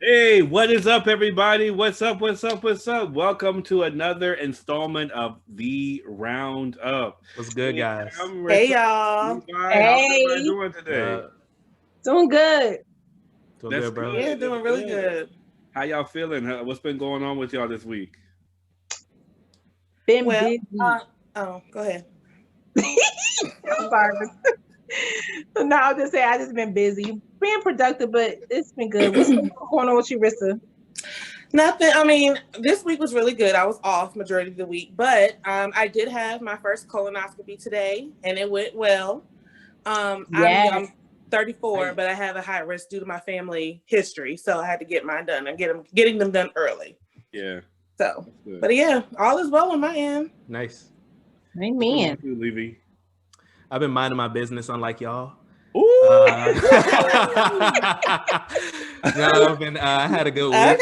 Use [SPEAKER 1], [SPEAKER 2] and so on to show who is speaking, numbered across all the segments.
[SPEAKER 1] Hey, what is up, everybody? What's up? What's up? What's up? Welcome to another installment of the Roundup.
[SPEAKER 2] What's good, guys?
[SPEAKER 1] I'm
[SPEAKER 3] Hey
[SPEAKER 1] Rissa.
[SPEAKER 3] y'all.
[SPEAKER 1] Levi. How's everybody
[SPEAKER 3] Hey.
[SPEAKER 1] doing today?
[SPEAKER 3] Doing good.
[SPEAKER 2] Doing
[SPEAKER 1] That's
[SPEAKER 2] good, bro.
[SPEAKER 1] good.
[SPEAKER 3] Yeah,
[SPEAKER 1] That's
[SPEAKER 3] doing really good.
[SPEAKER 1] How y'all feeling? What's been going on with y'all this week?
[SPEAKER 3] Been
[SPEAKER 4] Well,
[SPEAKER 3] busy.
[SPEAKER 4] go ahead.
[SPEAKER 3] I'm sorry. No, I'll just say I just been busy. Being productive, but it's been good. What's going on with you, Rissa?
[SPEAKER 4] Nothing. I mean, this week was really good. I was off majority of the week, but I did have my first colonoscopy today, and it went well.
[SPEAKER 3] Yes.
[SPEAKER 4] I'm 34, but I have a high risk due to my family history, so I had to get mine done and getting them done early.
[SPEAKER 1] Yeah.
[SPEAKER 4] So, but yeah, all is well on my end.
[SPEAKER 2] Nice.
[SPEAKER 3] Amen.
[SPEAKER 1] Levy.
[SPEAKER 2] I've been minding my business, unlike y'all.
[SPEAKER 1] Ooh.
[SPEAKER 2] No, I had a good week.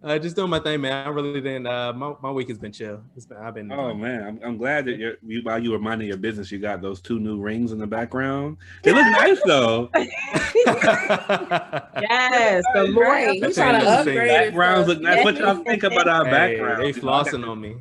[SPEAKER 4] Okay.
[SPEAKER 2] Just doing my thing, man. I really didn't. My week has been chill. I've been.
[SPEAKER 1] Oh man, I'm glad that while you were minding your business, you got those 2 new rings in the background. They look nice though.
[SPEAKER 3] Yes, the Lord.
[SPEAKER 4] Right. He's trying to upgrade it.
[SPEAKER 1] Backgrounds look nice. What y'all think about our backgrounds?
[SPEAKER 2] They flossing on me.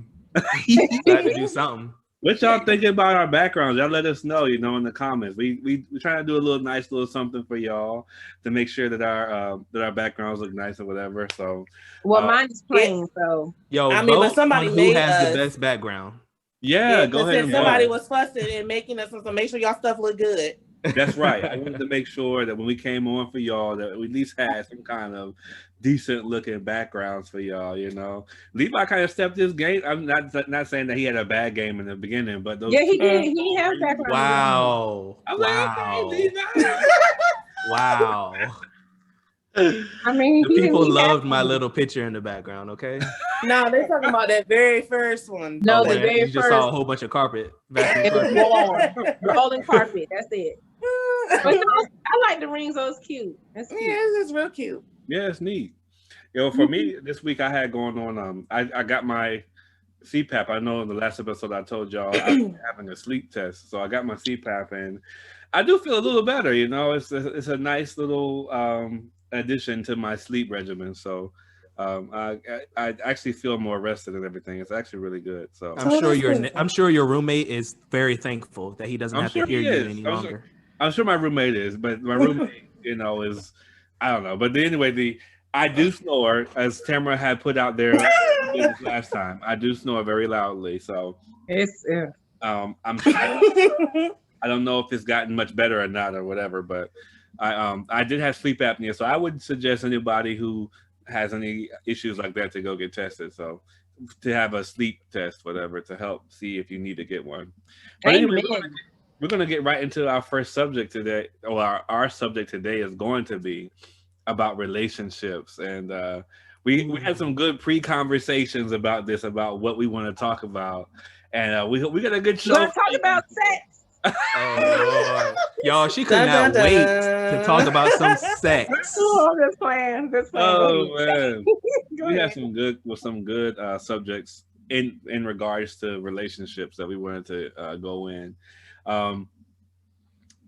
[SPEAKER 2] Got to do something.
[SPEAKER 1] What y'all thinking about our backgrounds? Y'all let us know, in the comments. We trying to do a nice little something for y'all to make sure that our backgrounds look nice or whatever. So,
[SPEAKER 3] mine is plain. So,
[SPEAKER 2] yo,
[SPEAKER 4] I mean, but somebody
[SPEAKER 2] who
[SPEAKER 4] made
[SPEAKER 2] has
[SPEAKER 4] us
[SPEAKER 2] the best background.
[SPEAKER 1] Yeah, go ahead. And
[SPEAKER 4] somebody
[SPEAKER 1] vote.
[SPEAKER 4] was fussing and making us, so make sure y'all stuff look good.
[SPEAKER 1] That's right. I wanted to make sure that when we came on for y'all, that we at least had some kind of decent looking backgrounds for y'all. Levi kind of stepped his game. I'm not saying that he had a bad game in the beginning, but those
[SPEAKER 3] he did. He has background.
[SPEAKER 2] Wow.
[SPEAKER 1] I'm
[SPEAKER 2] wow.
[SPEAKER 1] Like, okay,
[SPEAKER 2] Wow.
[SPEAKER 3] I mean,
[SPEAKER 2] the people loved my little picture in the background. Okay.
[SPEAKER 4] No, they're talking about that very first one.
[SPEAKER 3] No, the very
[SPEAKER 2] you just saw a whole bunch of carpet.
[SPEAKER 3] Rolling carpet. That's it. But no, I like the rings. Those cute. That's cute.
[SPEAKER 4] Yeah, it's real cute.
[SPEAKER 1] Yeah, it's neat. For me this week, I had going on. I got my CPAP. I know in the last episode I told y'all I'm having a sleep test, so I got my CPAP, and I do feel a little better. It's a nice little addition to my sleep regimen. So I actually feel more rested and everything. It's actually really good. So
[SPEAKER 2] I'm sure your roommate is very thankful that he doesn't have to hear you any longer.
[SPEAKER 1] I'm sure my roommate is, but my roommate, is I don't know. But anyway, I do snore, as Tamara had put out there last time. I do snore very loudly. So I don't know if it's gotten much better or not or whatever, but I did have sleep apnea, so I would suggest anybody who has any issues like that to go get tested. So to have a sleep test, whatever, to help see if you need to get one. But anyway, we're gonna get right into our first subject today. Or our subject today is going to be about relationships, and we had some good pre-conversations about this, about what we want to talk about, and we got a good show.
[SPEAKER 3] We're gonna talk about sex.
[SPEAKER 2] Oh Lord. Y'all, she could not wait to talk about some sex.
[SPEAKER 3] Oh, that's playing.
[SPEAKER 1] Oh man, we have some good subjects in regards to relationships that we wanted to go in.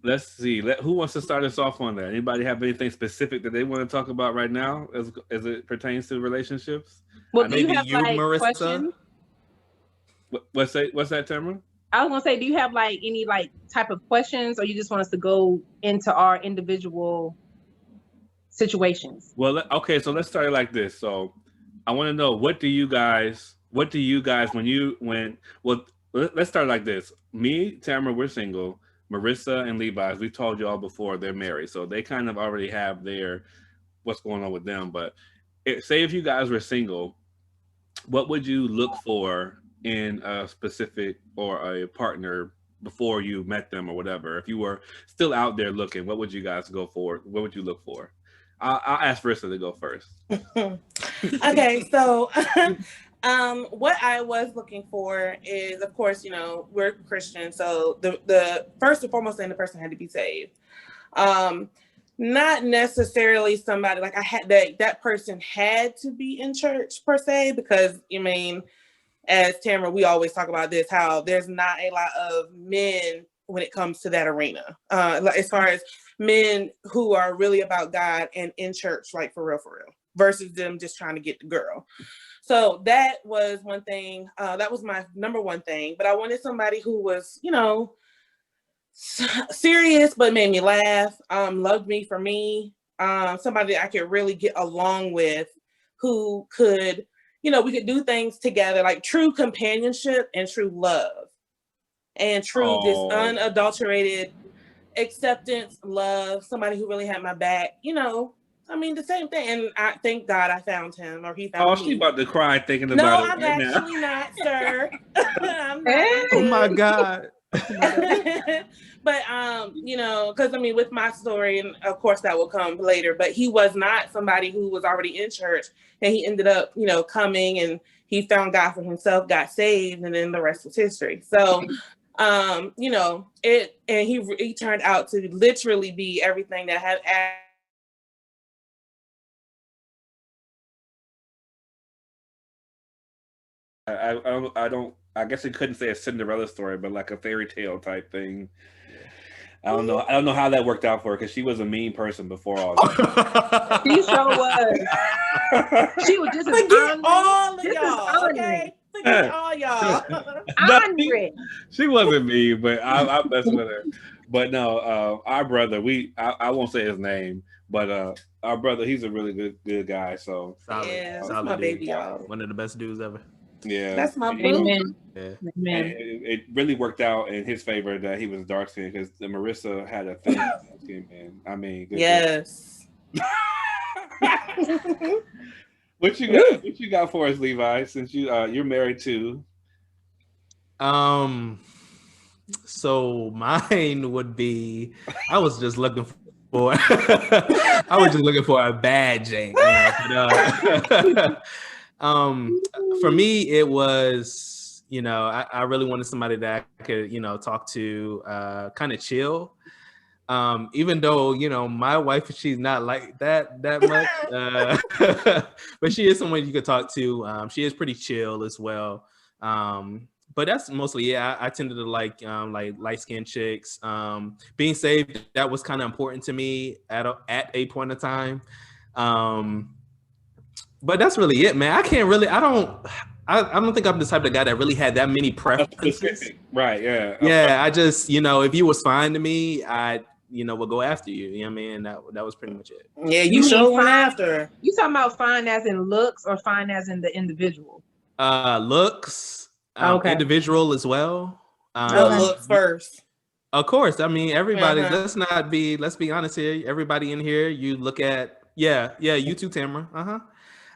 [SPEAKER 1] Let's see. Who wants to start us off on that? Anybody have anything specific that they want to talk about right now as it pertains to relationships?
[SPEAKER 3] Well, do you have Marissa? Questions?
[SPEAKER 1] What's that, Tamara?
[SPEAKER 3] I was gonna say, do you have any type of questions, or you just want us to go into our individual situations?
[SPEAKER 1] Well, okay, so let's start it like this. So I want to know, what do you guys let's start like this. Me, Tamara, we're single. Marissa and Levi, we told you all before, they're married, so they kind of already have what's going on with them. But say if you guys were single, what would you look for in a specific or a partner before you met them or whatever? If you were still out there looking, what would you guys go for? What would you look for? I'll ask Marissa to go first.
[SPEAKER 4] Okay, so what I was looking for is, of course, we're Christian, so the first and foremost thing, the person had to be saved. Not necessarily somebody like I had that person had to be in church per se, because as Tamara, we always talk about this, how there's not a lot of men when it comes to that arena. Like, as far as men who are really about God and in church, like for real, versus them just trying to get the girl. So that was one thing. That was my number one thing. But I wanted somebody who was, you know, serious but made me laugh, loved me for me, somebody that I could really get along with, who could, you know, we could do things together, like true companionship and true love and true just unadulterated acceptance, love, somebody who really had my back, you know. I mean, the same thing. And I thank God I found him, or he found me.
[SPEAKER 1] She about to cry thinking
[SPEAKER 4] No,
[SPEAKER 1] about it.
[SPEAKER 4] I'm
[SPEAKER 1] right
[SPEAKER 4] actually
[SPEAKER 1] now.
[SPEAKER 4] not, sir. I'm not.
[SPEAKER 2] Oh my God.
[SPEAKER 4] But you know, because I mean, with my story, and of course that will come later, but he was not somebody who was already in church, and he ended up, you know, coming, and he found God for himself, got saved, and then the rest was history. So you know, he turned out to literally be everything that had
[SPEAKER 1] I guess you couldn't say a Cinderella story, but like a fairy tale type thing. I don't know how that worked out for her, because she was a mean person before all that.
[SPEAKER 3] She sure was. She was just as
[SPEAKER 4] forget all of
[SPEAKER 3] just
[SPEAKER 4] y'all, okay? Forget all y'all.
[SPEAKER 3] Andre.
[SPEAKER 1] She wasn't mean, but I messed with her. But no, our brother, I won't say his name, but our brother, he's a really good guy. So
[SPEAKER 2] Solid,
[SPEAKER 4] Yeah,
[SPEAKER 2] solid
[SPEAKER 4] my
[SPEAKER 2] dude.
[SPEAKER 4] baby, y'all.
[SPEAKER 2] One of the best dudes ever.
[SPEAKER 1] yeah,
[SPEAKER 4] That's my boo.
[SPEAKER 3] Amen.
[SPEAKER 2] Yeah.
[SPEAKER 3] Amen.
[SPEAKER 1] It really worked out in his favor that he was dark skinned, because Marissa had a thing for dark skinned man. I mean, good
[SPEAKER 4] Yes.
[SPEAKER 1] What you got for us, Levi? Since you're married too.
[SPEAKER 2] So mine would be, I was just looking for a bad Jane. You know, but, for me, it was, you know, I really wanted somebody that I could, you know, talk to, kind of chill. Even though, you know, my wife, she's not like that much, but she is someone you could talk to. She is pretty chill as well. But that's mostly it. I tended to like light-skinned chicks. Being saved, that was kind of important to me at a point in time. But that's really it, man. I don't think I'm the type of guy that really had that many preferences.
[SPEAKER 1] Right, yeah.
[SPEAKER 2] Yeah, I just, you know, if you was fine to me, I, you know, would go after you. You know what I mean? That was pretty much it.
[SPEAKER 4] Yeah, you sure went after.
[SPEAKER 3] You talking about fine as in looks or fine as in the individual?
[SPEAKER 2] Looks,
[SPEAKER 3] Okay.
[SPEAKER 2] individual as well.
[SPEAKER 4] Looks first.
[SPEAKER 2] Of course. I mean, everybody, let's be honest here. Everybody in here, you look at, yeah, you too, Tamara.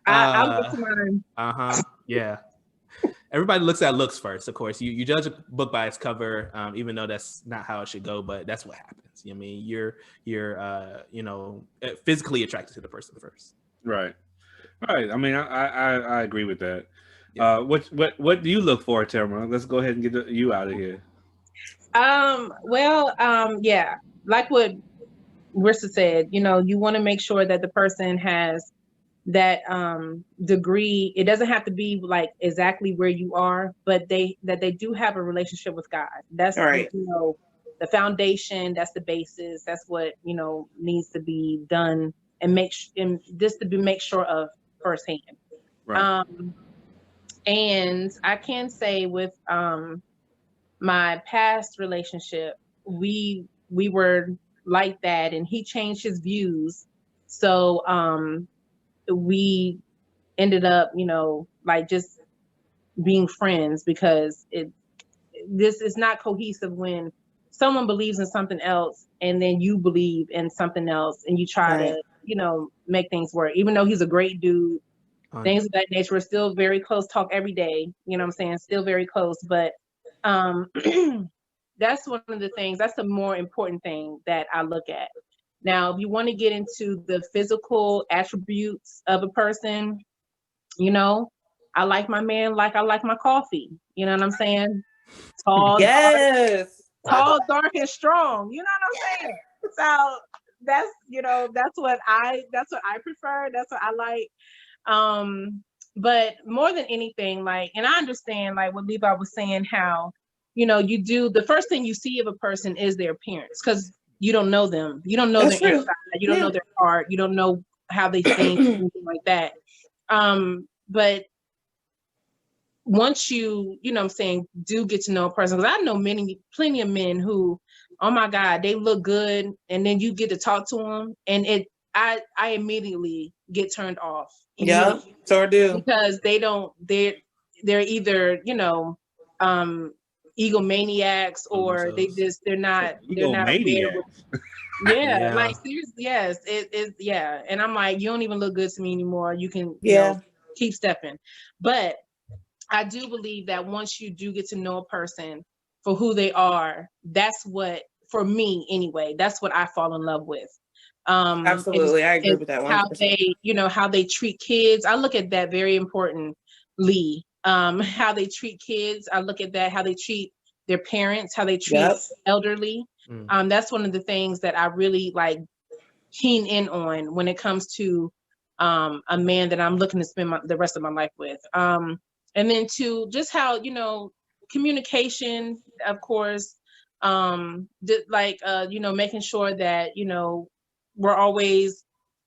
[SPEAKER 3] I'll get to mine.
[SPEAKER 2] Yeah. Everybody looks at looks first, of course. You judge a book by its cover, even though that's not how it should go, but that's what happens. You know what I mean? You're you know, physically attracted to the person first.
[SPEAKER 1] Right. I mean, I agree with that. Yeah. What do you look for, Tamara? Let's go ahead and get you out of here.
[SPEAKER 3] Yeah, like what Rissa said, you know, you want to make sure that the person has that degree. It doesn't have to be like exactly where you are, but they do have a relationship with God. That's right. You know, the foundation, that's the basis, that's what, you know, needs to be done and make sure of firsthand. Right. And I can say with my past relationship, we were like that, and he changed his views. So we ended up, you know, like just being friends, because this is not cohesive when someone believes in something else and then you believe in something else and you try to, you know, make things work. Even though he's a great dude, things of that nature, we're still very close, talk every day, you know what I'm saying? Still very close. But that's one of the things, that's the more important thing that I look at. Now, if you want to get into the physical attributes of a person, you know, I like my man like I like my coffee. You know what I'm saying? Tall, tall, dark, and strong. You know what I'm saying? So that's, you know, that's what I prefer. That's what I like. But more than anything, like, and I understand like what Levi was saying, how you do, the first thing you see of a person is their appearance, because you don't know them. You don't know
[SPEAKER 4] That's
[SPEAKER 3] their
[SPEAKER 4] true.
[SPEAKER 3] inside. You don't know their heart. You don't know how they think, anything like that. But once you know what I'm saying, do get to know a person, because I know plenty of men who, oh my God, they look good, and then you get to talk to them, and I immediately get turned off.
[SPEAKER 4] Yeah, sure do.
[SPEAKER 3] Because they're either, egomaniacs, or they're not aware. Yeah, like seriously, yes, it is. Yeah, and I'm like, you don't even look good to me anymore. You can, keep stepping. But I do believe that once you do get to know a person for who they are, that's what, for me anyway, that's what I fall in love with.
[SPEAKER 4] Absolutely, I agree with that. 100%.
[SPEAKER 3] How they, how they treat kids. I look at that very importantly. How they treat kids. I look at that, how they treat their parents, how they treat elderly. That's one of the things that I really like keen in on when it comes to a man that I'm looking to spend the rest of my life with. And then to just how, communication, of course, making sure that, we're always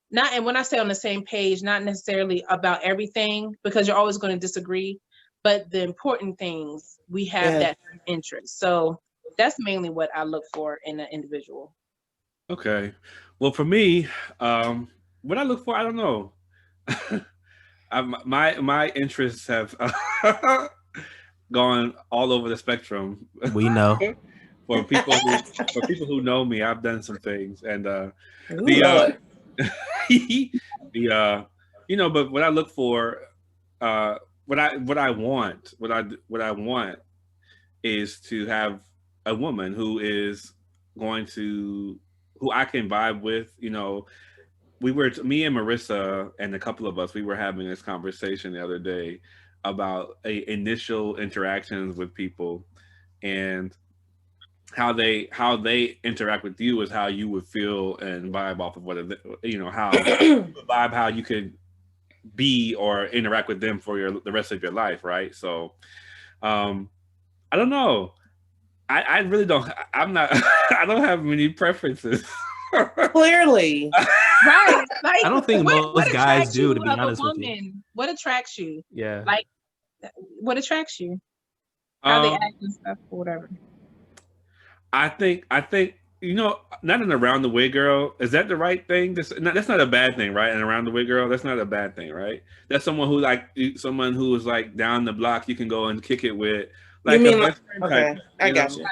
[SPEAKER 3] not, and when I say on the same page, not necessarily about everything, because you're always going to disagree, but the important things, we have that interest. So that's mainly what I look for in an individual.
[SPEAKER 1] Okay. Well, for me, what I look for, I don't know. My interests have gone all over the spectrum.
[SPEAKER 2] We know.
[SPEAKER 1] For people who know me, I've done some things, and but what I look for, what I want is to have a woman who is going to, who I can vibe with. Me and Marissa and a couple of us, we were having this conversation the other day about initial interactions with people, and how they interact with you is how you would feel and vibe off of how vibe, how you could be or interact with them for the rest of your life, right? So I don't know. I really don't. I'm not. I don't have many preferences.
[SPEAKER 4] Clearly,
[SPEAKER 3] right? Like,
[SPEAKER 2] I don't think most guys do, to be honest with you.
[SPEAKER 3] What attracts you?
[SPEAKER 2] Yeah.
[SPEAKER 3] Like, what attracts you? How they act and stuff, or whatever.
[SPEAKER 1] I think not an around the way girl. Is that the right thing? That's not a bad thing, right? An around the way girl, that's not a bad thing, right? That's someone who is like down the block you can go and kick it with. Like,
[SPEAKER 4] you mean okay, I got you.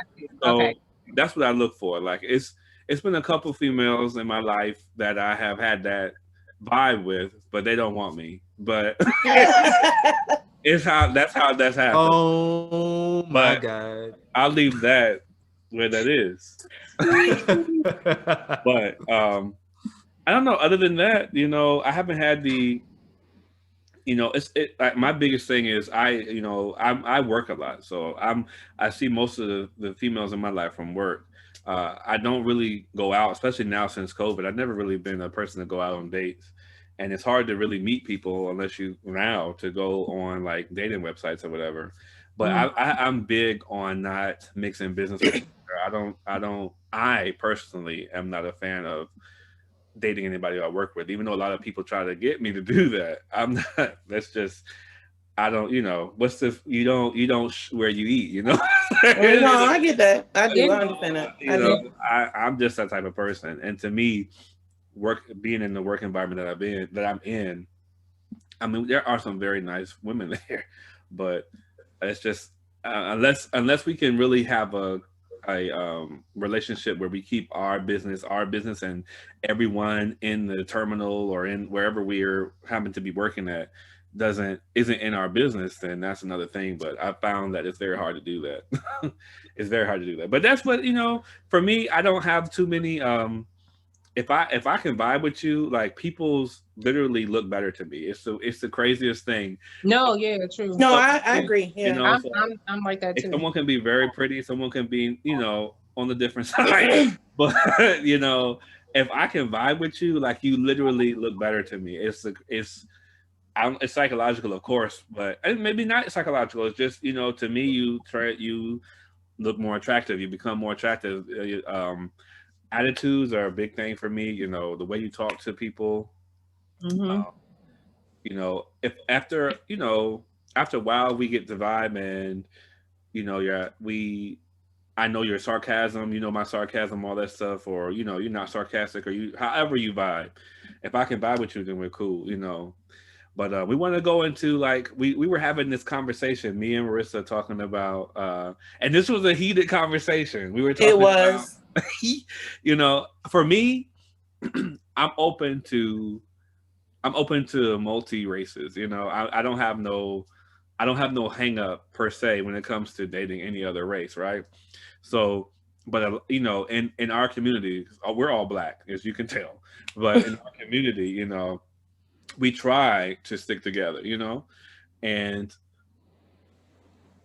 [SPEAKER 1] So that's what I look for. Like, it's been a couple females in my life that I have had that vibe with, but they don't want me. But that's how that's happened.
[SPEAKER 2] Oh my God.
[SPEAKER 1] I'll leave that where that is. But I don't know. Other than that, I haven't had the, my biggest thing is I work a lot, so I see most of the females in my life from work. I don't really go out, especially now since COVID. I've never really been a person to go out on dates, and it's hard to really meet people unless you now to go on like dating websites or whatever. But I'm big on not mixing business with I personally am not a fan of dating anybody I work with, even though a lot of people try to get me to do that. I'm not. That's just, I don't. What's the you don't where you eat.
[SPEAKER 4] No, I get that. I do. I understand that.
[SPEAKER 1] I'm just that type of person, and to me, being in the work environment that I'm in, I mean, there are some very nice women there, but it's just unless we can really have a relationship where we keep our business, and everyone in the terminal or in wherever we're happen to be working at isn't in our business, then that's another thing. But I found that it's very hard to do that. It's very hard to do that. But that's what, for me, I don't have too many. If I can vibe with you, like, people's literally look better to me. It's the craziest thing.
[SPEAKER 3] No, yeah, true.
[SPEAKER 4] No, I agree. Yeah,
[SPEAKER 3] I'm like that too.
[SPEAKER 1] Someone can be very pretty, someone can be, on the different side. But if I can vibe with you, like, you literally look better to me. It's psychological, of course, but maybe not psychological. It's just, to me, you look more attractive. You become more attractive. Attitudes are a big thing for me. The way you talk to people.
[SPEAKER 3] Mm-hmm.
[SPEAKER 1] Um, if after a while we get the vibe, and I know your sarcasm, my sarcasm, all that stuff, or you're not sarcastic, or however you vibe. If I can vibe with you, then we're cool. But we want to go into, like, we were having this conversation, me and Marissa talking about, and this was a heated conversation. We were talking
[SPEAKER 4] It was.
[SPEAKER 1] about, for me, I'm open to multi races. I don't have no hang up per se when it comes to dating any other race, right? So, but in our community, we're all Black, as you can tell. But in our community, we try to stick together, And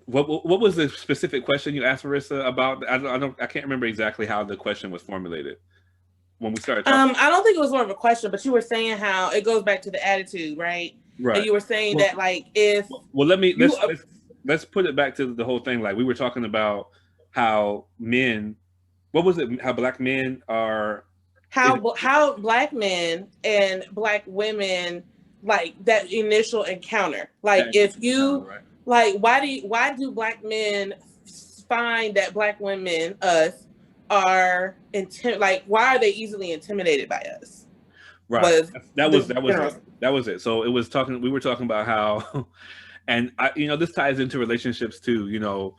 [SPEAKER 1] what was the specific question you asked Marissa about? I can't remember exactly how the question was formulated when we started talking.
[SPEAKER 4] I don't think it was more of a question, but you were saying how it goes back to the attitude, right?
[SPEAKER 1] Right.
[SPEAKER 4] And you were saying that, like, if
[SPEAKER 1] let's put it back to the whole thing. Like, we were talking about how men, what was it? How Black men are,
[SPEAKER 4] how Black men and Black women, like, that initial encounter. Like, if you,
[SPEAKER 1] right.
[SPEAKER 4] like, why do Black men find that Black women, us, are like, why are they easily intimidated by us?
[SPEAKER 1] Right. That was it. So we were talking about how, and this ties into relationships too,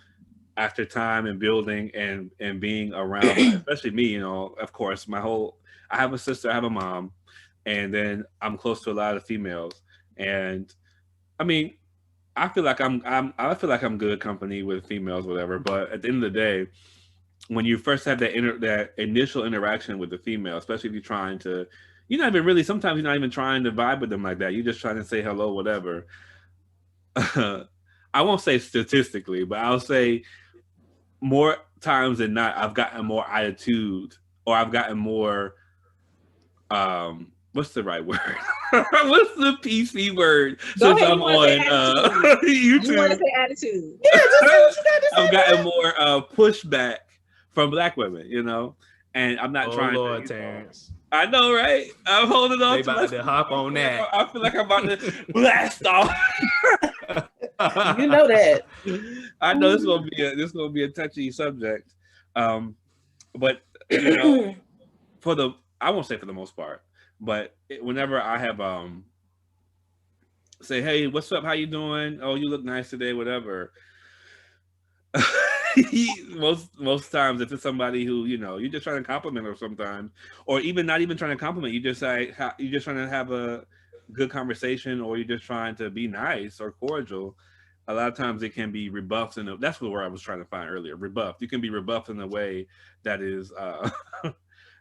[SPEAKER 1] after time and building and being around, especially me, of course, I have a sister, I have a mom, and then I'm close to a lot of females. And I mean, I feel like I'm good company with females, whatever. But at the end of the day, when you first have that initial interaction with the female, especially if you're trying to, sometimes you're not even trying to vibe with them like that. You're just trying to say hello, whatever. I won't say statistically, but I'll say more times than not, I've gotten more attitude, or I've gotten more, what's the right word? What's the PC word? Since I'm on YouTube.
[SPEAKER 3] You want to say attitude?
[SPEAKER 4] Yeah, just say what you got to say.
[SPEAKER 1] I've gotten more pushback from Black women, and I'm not trying
[SPEAKER 2] Lord,
[SPEAKER 1] to.
[SPEAKER 2] Terrence.
[SPEAKER 1] I know, right? I'm holding on.
[SPEAKER 2] They about to hop on that.
[SPEAKER 1] I feel like I'm about to blast off.
[SPEAKER 4] You know that.
[SPEAKER 1] I know this gonna be a touchy subject, but I won't say for the most part, but whenever I have say, hey, what's up? How you doing? Oh, you look nice today. Whatever. most times, if it's somebody who you're just trying to compliment, or sometimes, or even not even trying to compliment, you just say you're just trying to have a good conversation, or you're just trying to be nice or cordial. A lot of times it can be rebuffed, and that's what I was trying to find earlier. Rebuffed. You can be rebuffed in a way that is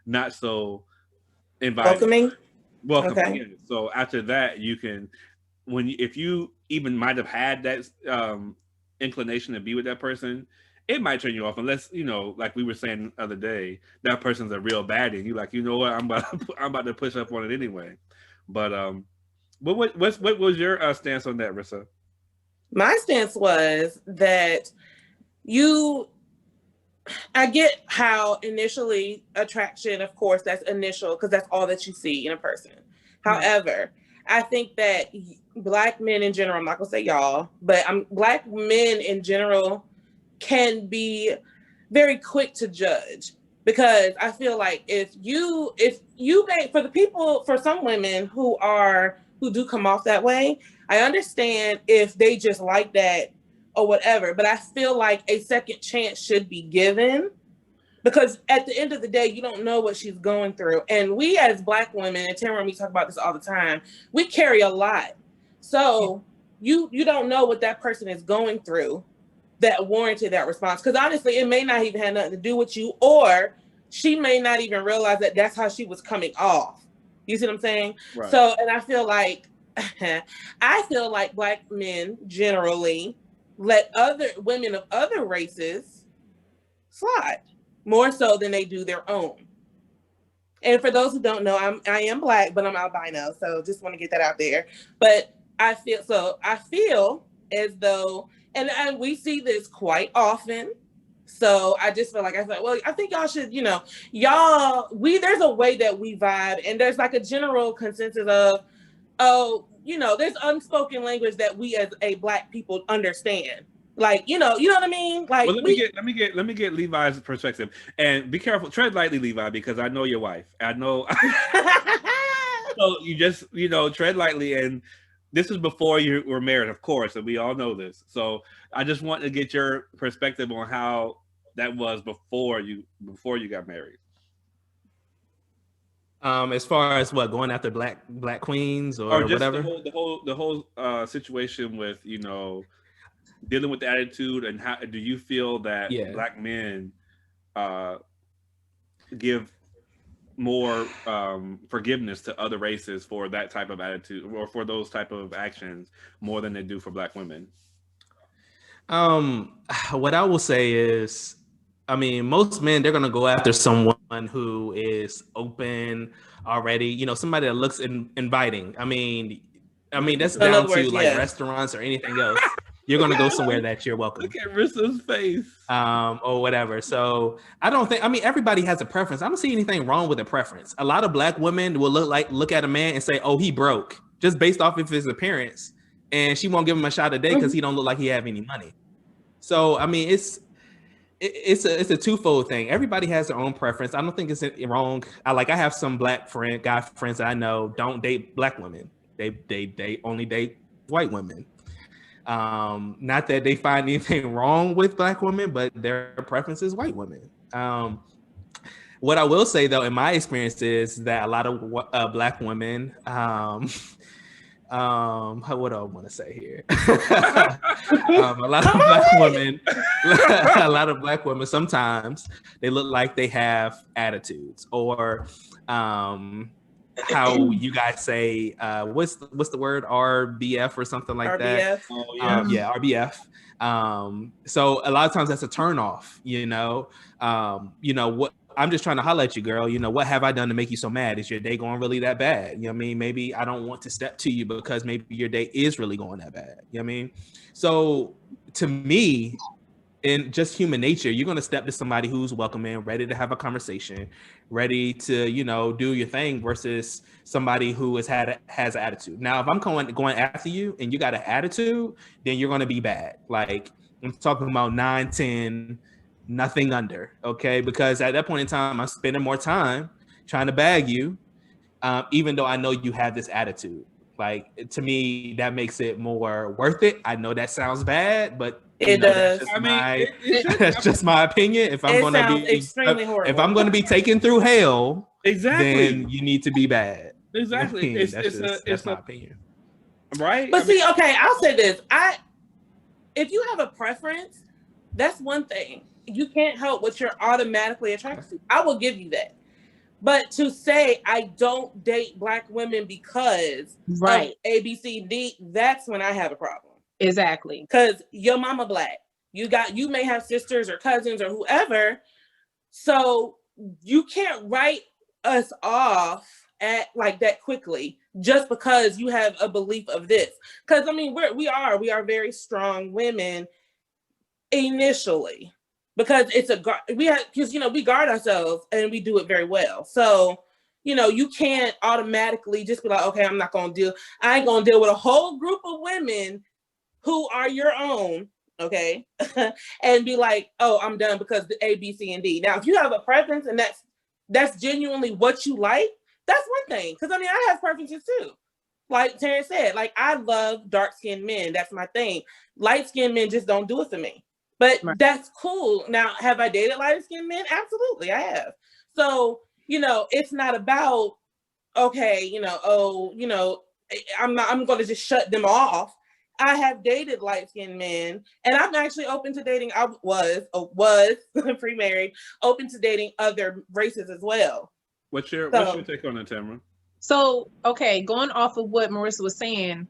[SPEAKER 1] not so inviting. Welcoming.
[SPEAKER 4] Okay.
[SPEAKER 1] Yeah. So after that, you can, if you even might have had that inclination to be with that person, it might turn you off, unless like we were saying the other day, that person's a real baddie, and you're like, you know what, I'm about to push up on it anyway. But what was your stance on that, Rissa?
[SPEAKER 4] My stance was that I get how initially attraction, of course, that's initial, because that's all that you see in a person. However, I think that Black men in general, I'm not gonna say y'all, but Black men in general can be very quick to judge, because I feel like if you make, for some women who do come off that way, I understand if they just like that or whatever, but I feel like a second chance should be given, because at the end of the day, you don't know what she's going through. And we as Black women, and Tamara and me talk about this all the time, we carry a lot. So you don't know what that person is going through that warranted that response. Because honestly, it may not even have nothing to do with you, or she may not even realize that that's how she was coming off. You see what I'm saying?
[SPEAKER 1] Right.
[SPEAKER 4] So, and I feel like Black men generally let other women of other races slide more so than they do their own. And for those who don't know, I am Black, but I'm albino, so just want to get that out there. But I feel as though, and we see this quite often, So I just feel like I thought, well, I think y'all should, there's a way that we vibe, and there's like a general consensus of, oh, there's unspoken language that we as a Black people understand. Like, you know what I mean? Like,
[SPEAKER 1] well, let me get Levi's perspective, and be careful, tread lightly, Levi, because I know your wife. I know. So you just, tread lightly, and this is before you were married, of course, and we all know this. So I just want to get your perspective on how that was before you got married.
[SPEAKER 2] As far as what, going after black queens or
[SPEAKER 1] just
[SPEAKER 2] whatever,
[SPEAKER 1] the whole situation with dealing with the attitude, and how do you feel that Black men give more forgiveness to other races for that type of attitude or for those type of actions more than they do for Black women?
[SPEAKER 2] What I will say is, I mean, most men, they're gonna go after someone who is open already, somebody that looks inviting. I mean that's down to like restaurants or anything else. You're gonna go somewhere that you're welcome.
[SPEAKER 1] Look at Rissa's face.
[SPEAKER 2] Or whatever. So I don't think, everybody has a preference. I don't see anything wrong with a preference. A lot of Black women will look at a man and say, oh, he broke, just based off of his appearance. And she won't give him a shot a day because he don't look like he have any money. So, I mean, it's a twofold thing. Everybody has their own preference. I don't think it's wrong. I have some guy friends that I know don't date Black women. They only date white women. Not that they find anything wrong with Black women, but their preference is white women. What I will say, though, in my experience, is that a lot of Black women, what do I want to say here? A lot of Black women, sometimes they look like they have attitudes, or how you guys say, what's the word, RBF or something like
[SPEAKER 4] RBF.
[SPEAKER 2] that?
[SPEAKER 1] Oh, yeah.
[SPEAKER 2] RBF. So a lot of times that's a turn off, what I'm just trying to holler at you, girl. What have I done to make you so mad? Is your day going really that bad? You know what I mean? Maybe I don't want to step to you because maybe your day is really going that bad. You know what I mean? So to me, in just human nature, you're going to step to somebody who's welcoming, ready to have a conversation, ready to, do your thing, versus somebody who has an attitude. Now, if I'm going after you and you got an attitude, then you're going to be bad. Like, I'm talking about 9, 10, nothing under. Okay. Because at that point in time, I'm spending more time trying to bag you, even though I know you have this attitude. Like, to me, that makes it more worth it. I know that sounds bad, but
[SPEAKER 4] it does.
[SPEAKER 2] That's just my opinion. If I'm going to be extremely horrible, if I'm going to be taken through hell, then you need to be bad.
[SPEAKER 1] Exactly. It's my opinion, right?
[SPEAKER 4] But okay, I'll say this: if you have a preference, that's one thing. You can't help what you're automatically attracted to. I will give you that. But to say I don't date Black women because of A, B, C, D, that's when I have a problem.
[SPEAKER 3] Exactly.
[SPEAKER 4] Because your mama Black. You may have sisters or cousins or whoever. So you can't write us off at like that quickly just because you have a belief of this. Because we are very strong women initially. Because we guard ourselves and we do it very well. So, you can't automatically just be like, okay, I ain't going to deal with a whole group of women who are your own, okay? And be like, oh, I'm done because the A, B, C, and D. Now, if you have a preference and that's genuinely what you like, that's one thing. Because I have preferences too. Like Terrence said, like, I love dark-skinned men. That's my thing. Light-skinned men just don't do it for me. But that's cool. Now, have I dated lighter-skinned men? Absolutely, I have. So, it's not about, okay, I'm going to just shut them off. I have dated light-skinned men, and I'm actually open to dating. I was pre-married, open to dating other races as well.
[SPEAKER 1] What's your take on that, Tamara?
[SPEAKER 3] So, okay, going off of what Marissa was saying.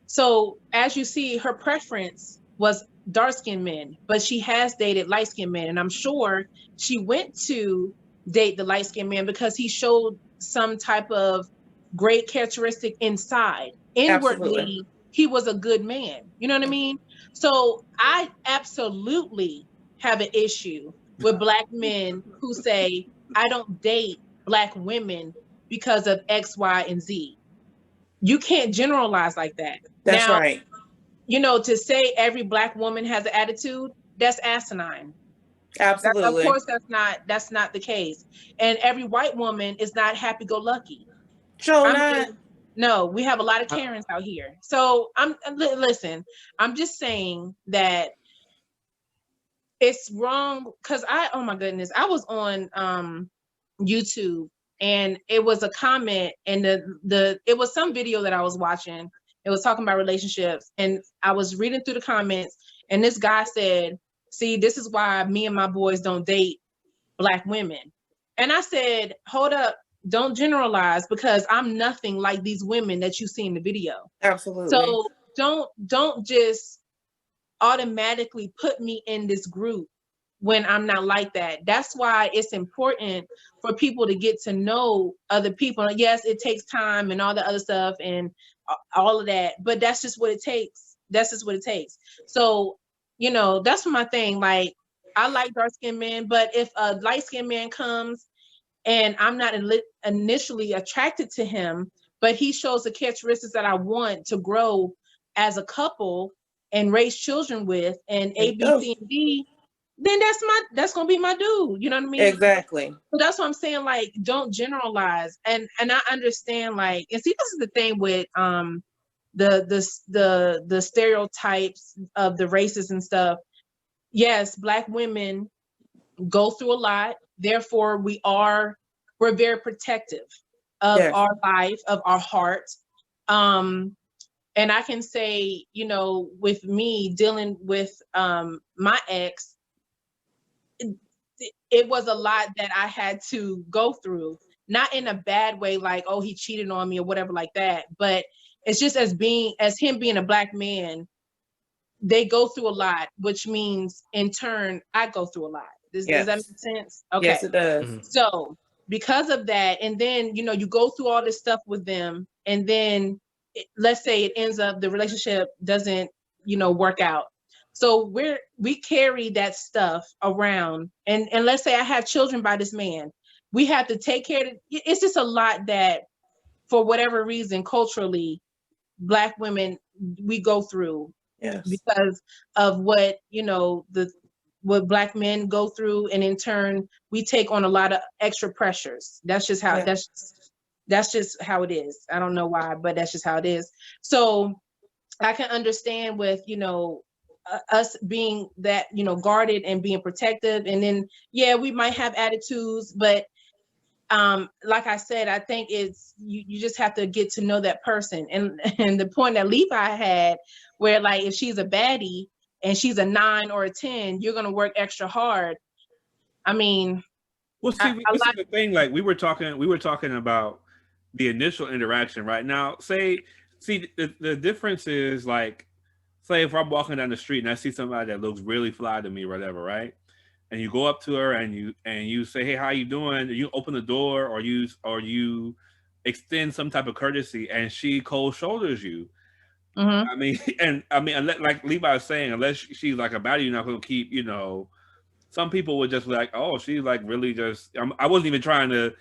[SPEAKER 3] So, as you see, her preference was dark-skinned men, but she has dated light-skinned men, and I'm sure she went to date the light-skinned man because he showed some type of great characteristic inside. Inwardly, absolutely, he was a good man. You know what I mean? So I absolutely have an issue with Black men who say, I don't date Black women because of X, Y, and Z. You can't generalize like that.
[SPEAKER 4] That's
[SPEAKER 3] now,
[SPEAKER 4] right.
[SPEAKER 3] You know, to say every Black woman has an attitude, that's asinine.
[SPEAKER 4] Absolutely.
[SPEAKER 3] Of course, that's not the case. And every white woman is not happy-go-lucky.
[SPEAKER 4] Sure
[SPEAKER 3] I
[SPEAKER 4] not.
[SPEAKER 3] mean, no, we have a lot of Karens out here. So listen, I'm just saying that it's wrong because oh my goodness, I was on YouTube and it was a comment and it was some video that I was watching. It was talking about relationships and I was reading through the comments and this guy said, see, this is why me and my boys don't date Black women. And I said, hold up, don't generalize because I'm nothing like these women that you see in the video.
[SPEAKER 4] Absolutely.
[SPEAKER 3] So don't just automatically put me in this group when I'm not like that. That's why it's important for people to get to know other people. Yes, it takes time and all the other stuff and all of that, but that's just what it takes. That's just what it takes. So, you know, that's my thing. Like, I like dark-skinned men, but if a light-skinned man comes and I'm not initially attracted to him, but he shows the characteristics that I want to grow as a couple and raise children with, and A, B, C, and D, then that's gonna be my dude. You know what I mean?
[SPEAKER 4] Exactly.
[SPEAKER 3] So that's what I'm saying. Like, don't generalize. And I understand. Like, and see, this is the thing with the stereotypes of the races and stuff. Yes, Black women go through a lot. Therefore, we're very protective of our life, of our heart. And I can say, you know, with me dealing with my ex, it was a lot that I had to go through, not in a bad way, like, oh, he cheated on me or whatever like that. But it's just as him being a Black man, they go through a lot, which means in turn, I go through a lot. Does that make sense? Okay.
[SPEAKER 4] Yes, it does.
[SPEAKER 2] Mm-hmm.
[SPEAKER 3] So because of that, and then, you know, you go through all this stuff with them, and then let's say it ends up, the relationship doesn't, you know, work out. So we carry that stuff around, and let's say I have children by this man, we have to take care of it. It's just a lot that, for whatever reason, culturally, Black women, we go through because of what, you know, what Black men go through, and in turn, we take on a lot of extra pressures. That's just how that's just how it is. I don't know why, but that's just how it is. So I can understand with, you know, us being that, you know, guarded and being protective. And then, yeah, we might have attitudes, but like I said, I think it's, you just have to get to know that person. And the point that Levi had, where like, if she's a baddie and she's a 9 or a 10, you're going to work extra hard. I mean,
[SPEAKER 1] well, see, this is the thing. Like we were talking about the initial interaction, right? Now, the difference is, like, say if I'm walking down the street and I see somebody that looks really fly to me, or whatever, right? And you go up to her and you say, "Hey, how you doing?" You open the door, or you extend some type of courtesy, and she cold shoulders you.
[SPEAKER 3] Mm-hmm.
[SPEAKER 1] I mean, like Levi was saying, unless she's like a baddie, you're not going to keep, you know. Some people would just be like, "Oh, she's like really just." I wasn't even trying to,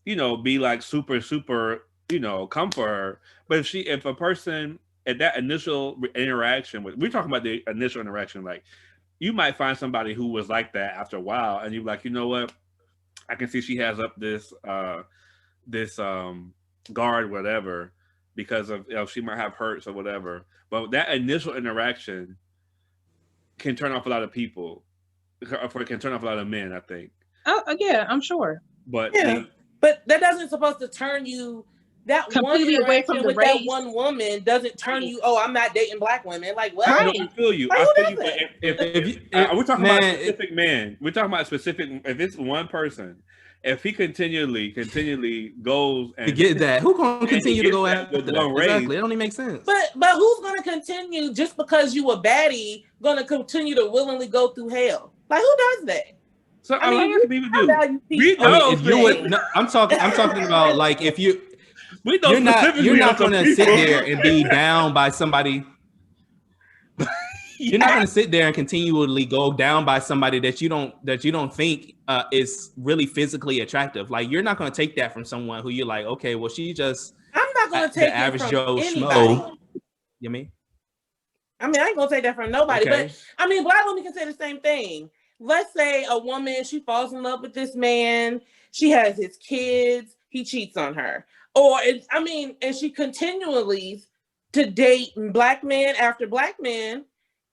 [SPEAKER 1] you know, be like super, you know, comfort her. But if a person at that initial interaction we're talking about the initial interaction, like, you might find somebody who was like that after a while, and you're like, you know what, I can see she has up this guard, whatever, because of, you know, she might have hurts or whatever. But that initial interaction can turn off a lot of people, can turn off a lot of men, I think.
[SPEAKER 3] Oh yeah, I'm sure.
[SPEAKER 1] But
[SPEAKER 4] but that doesn't supposed to turn you. That
[SPEAKER 3] completely
[SPEAKER 4] one
[SPEAKER 3] away from the
[SPEAKER 4] with
[SPEAKER 3] race.
[SPEAKER 4] That one woman doesn't turn you. Oh, I'm not dating Black women. Like what?
[SPEAKER 3] Right.
[SPEAKER 1] No, I feel you.
[SPEAKER 4] Like,
[SPEAKER 1] I feel
[SPEAKER 4] who
[SPEAKER 1] you.
[SPEAKER 4] does
[SPEAKER 1] But we're talking about a specific man. We're talking about a specific. If it's one person, if he continually goes and
[SPEAKER 2] to get that, who gonna continue to go
[SPEAKER 1] that
[SPEAKER 2] after
[SPEAKER 1] with
[SPEAKER 2] that?
[SPEAKER 1] one race.
[SPEAKER 2] Exactly, it don't even make sense.
[SPEAKER 4] But who's gonna continue just because you a baddie? Gonna continue to willingly go through hell? Like who does that?
[SPEAKER 1] So a lot of people do.
[SPEAKER 2] If you would, no, I'm talking about, like, if you. You're not going to sit there and be down by somebody. You're not going to sit there and continually go down by somebody that you don't think is really physically attractive. Like, you're not going to take that from someone who you're like, okay, well, she just
[SPEAKER 4] I'm not going to
[SPEAKER 2] the
[SPEAKER 4] take it
[SPEAKER 2] average
[SPEAKER 4] from
[SPEAKER 2] Joe
[SPEAKER 4] anybody.
[SPEAKER 2] Schmo. You mean?
[SPEAKER 4] I mean, I ain't gonna take that from nobody,
[SPEAKER 2] Okay.
[SPEAKER 4] but I mean, Black women can say the same thing. Let's say a woman, she falls in love with this man, she has his kids, he cheats on her. And she continually to date Black man after Black man,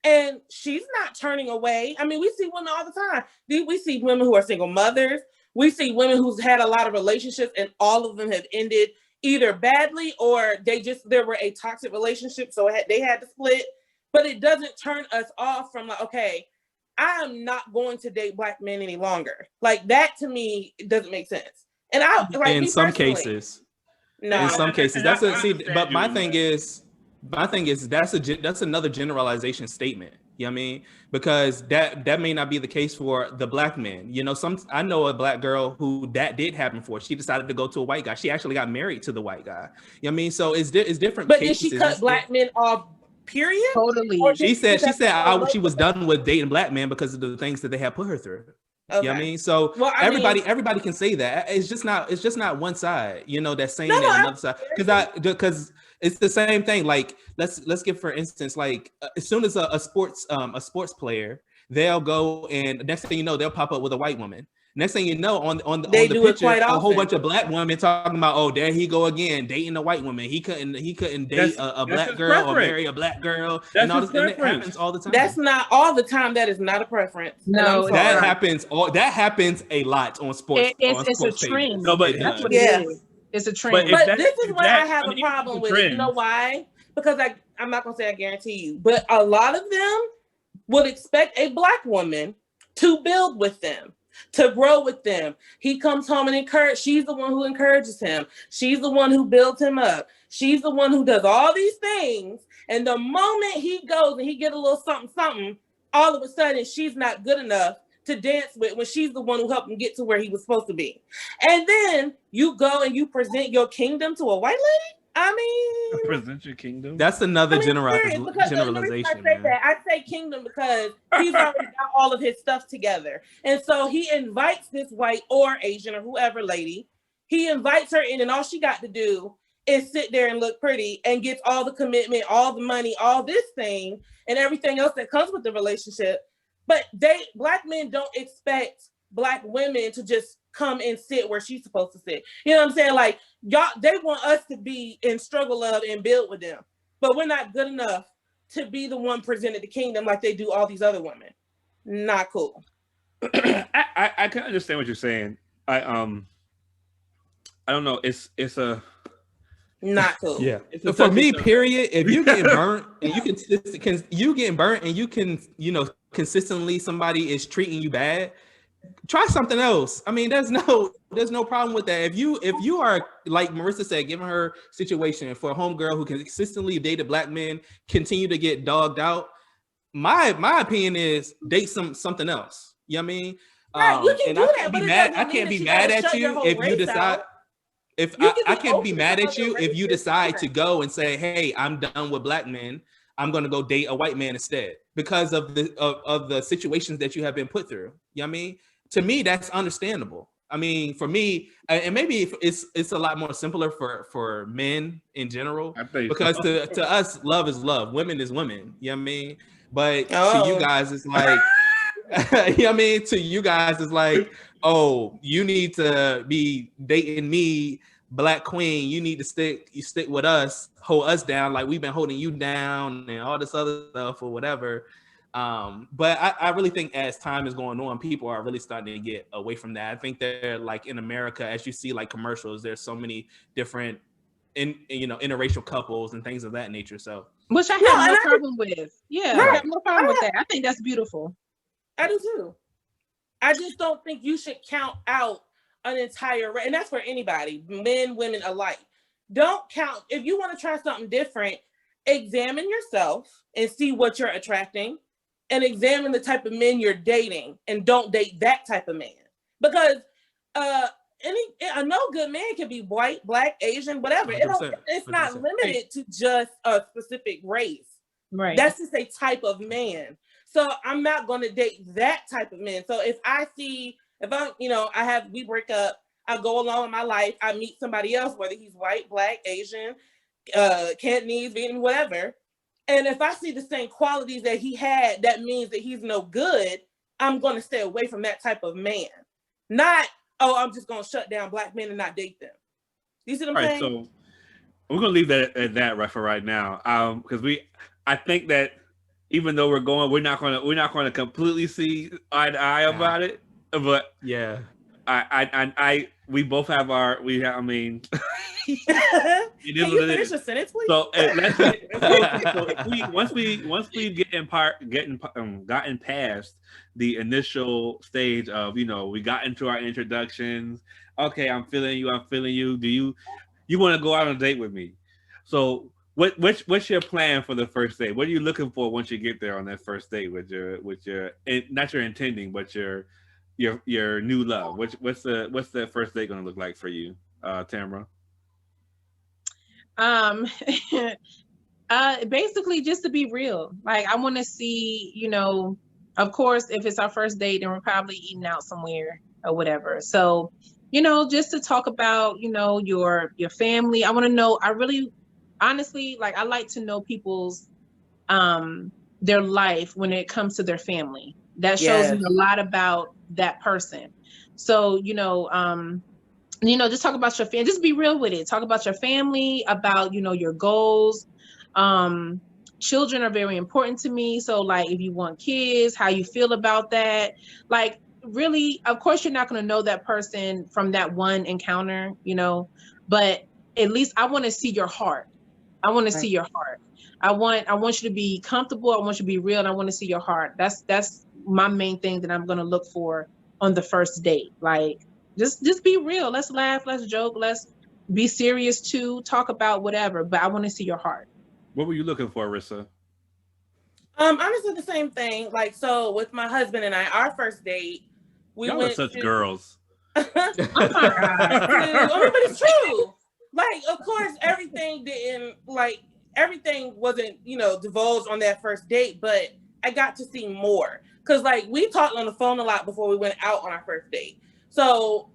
[SPEAKER 4] and she's not turning away. I mean, we see women all the time. We see women who are single mothers. We see women who's had a lot of relationships, and all of them have ended either badly or there were a toxic relationship, so they had to split. But it doesn't turn us off from like, okay, I am not going to date Black men any longer. Like, that to me doesn't make sense. And
[SPEAKER 2] in some cases, that's but my thing is that's another generalization statement. You know what I mean? Because that may not be the case for the Black men. You know, I know a Black girl who that did happen for. She decided to go to a white guy. She actually got married to the white guy. You know what I mean? So it's different.
[SPEAKER 4] But cases. Did she cut Black men off? Period.
[SPEAKER 3] Totally.
[SPEAKER 2] She said she was done with dating Black men because of the things that they had put her through. Okay. You know what I mean? So everybody can say that. It's just not one side, you know, that's saying another side. Because it's the same thing. Like, let's give, for instance, like as soon as a sports player, they'll go and next thing you know, they'll pop up with a white woman. Next thing you know, on the picture, a whole bunch of Black women talking about, oh, there he go again, dating a white woman. He couldn't date a Black girl or marry a Black girl. And all this, and it happens all the time.
[SPEAKER 4] That's not all the time. That is not a preference.
[SPEAKER 3] No,
[SPEAKER 2] that happens. That happens a lot on sports.
[SPEAKER 3] It's a trend.
[SPEAKER 1] No, but
[SPEAKER 3] that's what it is. It's a trend.
[SPEAKER 4] But this is what I have a problem with. You know why? Because I'm not gonna say I guarantee you, but a lot of them would expect a Black woman to build with them, to grow with them. He comes home and she's the one who encourages him. She's the one who builds him up. She's the one who does all these things. And the moment he goes and he get a little something, all of a sudden she's not good enough to dance with when she's the one who helped him get to where he was supposed to be. And then you go and you present your kingdom to a white lady? I mean,
[SPEAKER 1] present your kingdom.
[SPEAKER 2] That's another generalization.
[SPEAKER 4] I say kingdom because he's already got all of his stuff together, and so he invites this white or Asian or whoever lady. He invites her in, and all she got to do is sit there and look pretty, and gets all the commitment, all the money, all this thing, and everything else that comes with the relationship. But Black men don't expect Black women to just come and sit where she's supposed to sit. You know what I'm saying? Like, y'all, they want us to be in struggle of and build with them, but we're not good enough to be the one presented the kingdom like they do all these other women. Not cool.
[SPEAKER 1] I can understand what you're saying. I don't know. It's a
[SPEAKER 4] not cool.
[SPEAKER 2] Yeah. For me, period. If you get burnt and you can consistently somebody is treating you bad, try something else. I mean, there's no problem with that. If you are, like Marissa said, given her situation for a homegirl who consistently dated Black men, continue to get dogged out, my opinion is date something else. You know what I mean?
[SPEAKER 4] Right, you can do that, but
[SPEAKER 2] I can't be mad at you if you decide. I can't be mad at you if you decide to go and say, "Hey, I'm done with Black men. I'm going to go date a white man instead," because of the situations that you have been put through. You know what I mean? To me, that's understandable. I mean, for me, and maybe it's a lot more simpler for men in general, because to us, love is love. Women is women. You know what I mean? But to you guys, it's like, you know what I mean? To you guys, it's like, oh, you need to be dating me, Black queen. You need to stick with us, hold us down like we've been holding you down, and all this other stuff or whatever. But I really think as time is going on, people are really starting to get away from that. I think they're like in America, as you see like commercials, there's so many different interracial couples and things of that nature. So
[SPEAKER 3] which I have no problem with. Yeah, I have no problem with that. I think that's beautiful.
[SPEAKER 4] I do too. I just don't think you should count out an entire race, and that's for anybody, men, women alike. Don't count. If you want to try something different, examine yourself and see what you're attracting, and examine the type of men you're dating, and don't date that type of man. Because a no good man can be white, Black, Asian, whatever. It's not limited to just a specific race.
[SPEAKER 3] Right.
[SPEAKER 4] That's just a type of man. So I'm not going to date that type of man. So if I see, if I, you know, we break up, I go along in my life, I meet somebody else, whether he's white, black, Asian, Cantonese, Vietnamese, whatever. And if I see the same qualities that he had, that means that he's no good. I'm going to stay away from that type of man. Not, oh, I'm just going to shut down black men and not date them. You see what I'm saying?
[SPEAKER 1] So we're gonna leave that at that right for right now. Because I think that even though we're not gonna completely see eye to eye about it. But
[SPEAKER 2] yeah,
[SPEAKER 1] we both have I mean,
[SPEAKER 4] it is. Can you finish a sentence, please?
[SPEAKER 1] So once we've gotten past the initial stage of, you know, we got into our introductions. Okay, I'm feeling you. Do you want to go out on a date with me? So what's your plan for the first date? What are you looking for once you get there on that first date with your not your intending, but your new love? What's the first date going to look like for you, Tamara?
[SPEAKER 3] Basically just to be real. Like, I want to see, you know, of course, if it's our first date, then we're probably eating out somewhere or whatever. So, you know, just to talk about, you know, your family. I want to know, I really, honestly, like, I like to know people's, their life when it comes to their family. That shows me a lot about that person. So, you know, just talk about your family, just be real with it. Talk about your family, about, you know, your goals. Children are very important to me. So, like, if you want kids, how you feel about that. Like, really, of course, you're not going to know that person from that one encounter, you know, but at least I want to see your heart. I want to see your heart. I want you to be comfortable. I want you to be real. And I want to see your heart. That's my main thing that I'm going to look for on the first date. Like, just be real. Let's laugh. Let's joke. Let's be serious too. Talk about whatever. But I want to see your heart.
[SPEAKER 1] What were you looking for, Rissa?
[SPEAKER 4] Honestly, the same thing. Like, so with my husband and I, our first date,
[SPEAKER 1] Y'all went such girls.
[SPEAKER 3] Oh my God.
[SPEAKER 4] I mean, but it's true. Like, of course, everything wasn't, you know, divulged on that first date, but I got to see more. Cause like, we talked on the phone a lot before we went out on our first date. So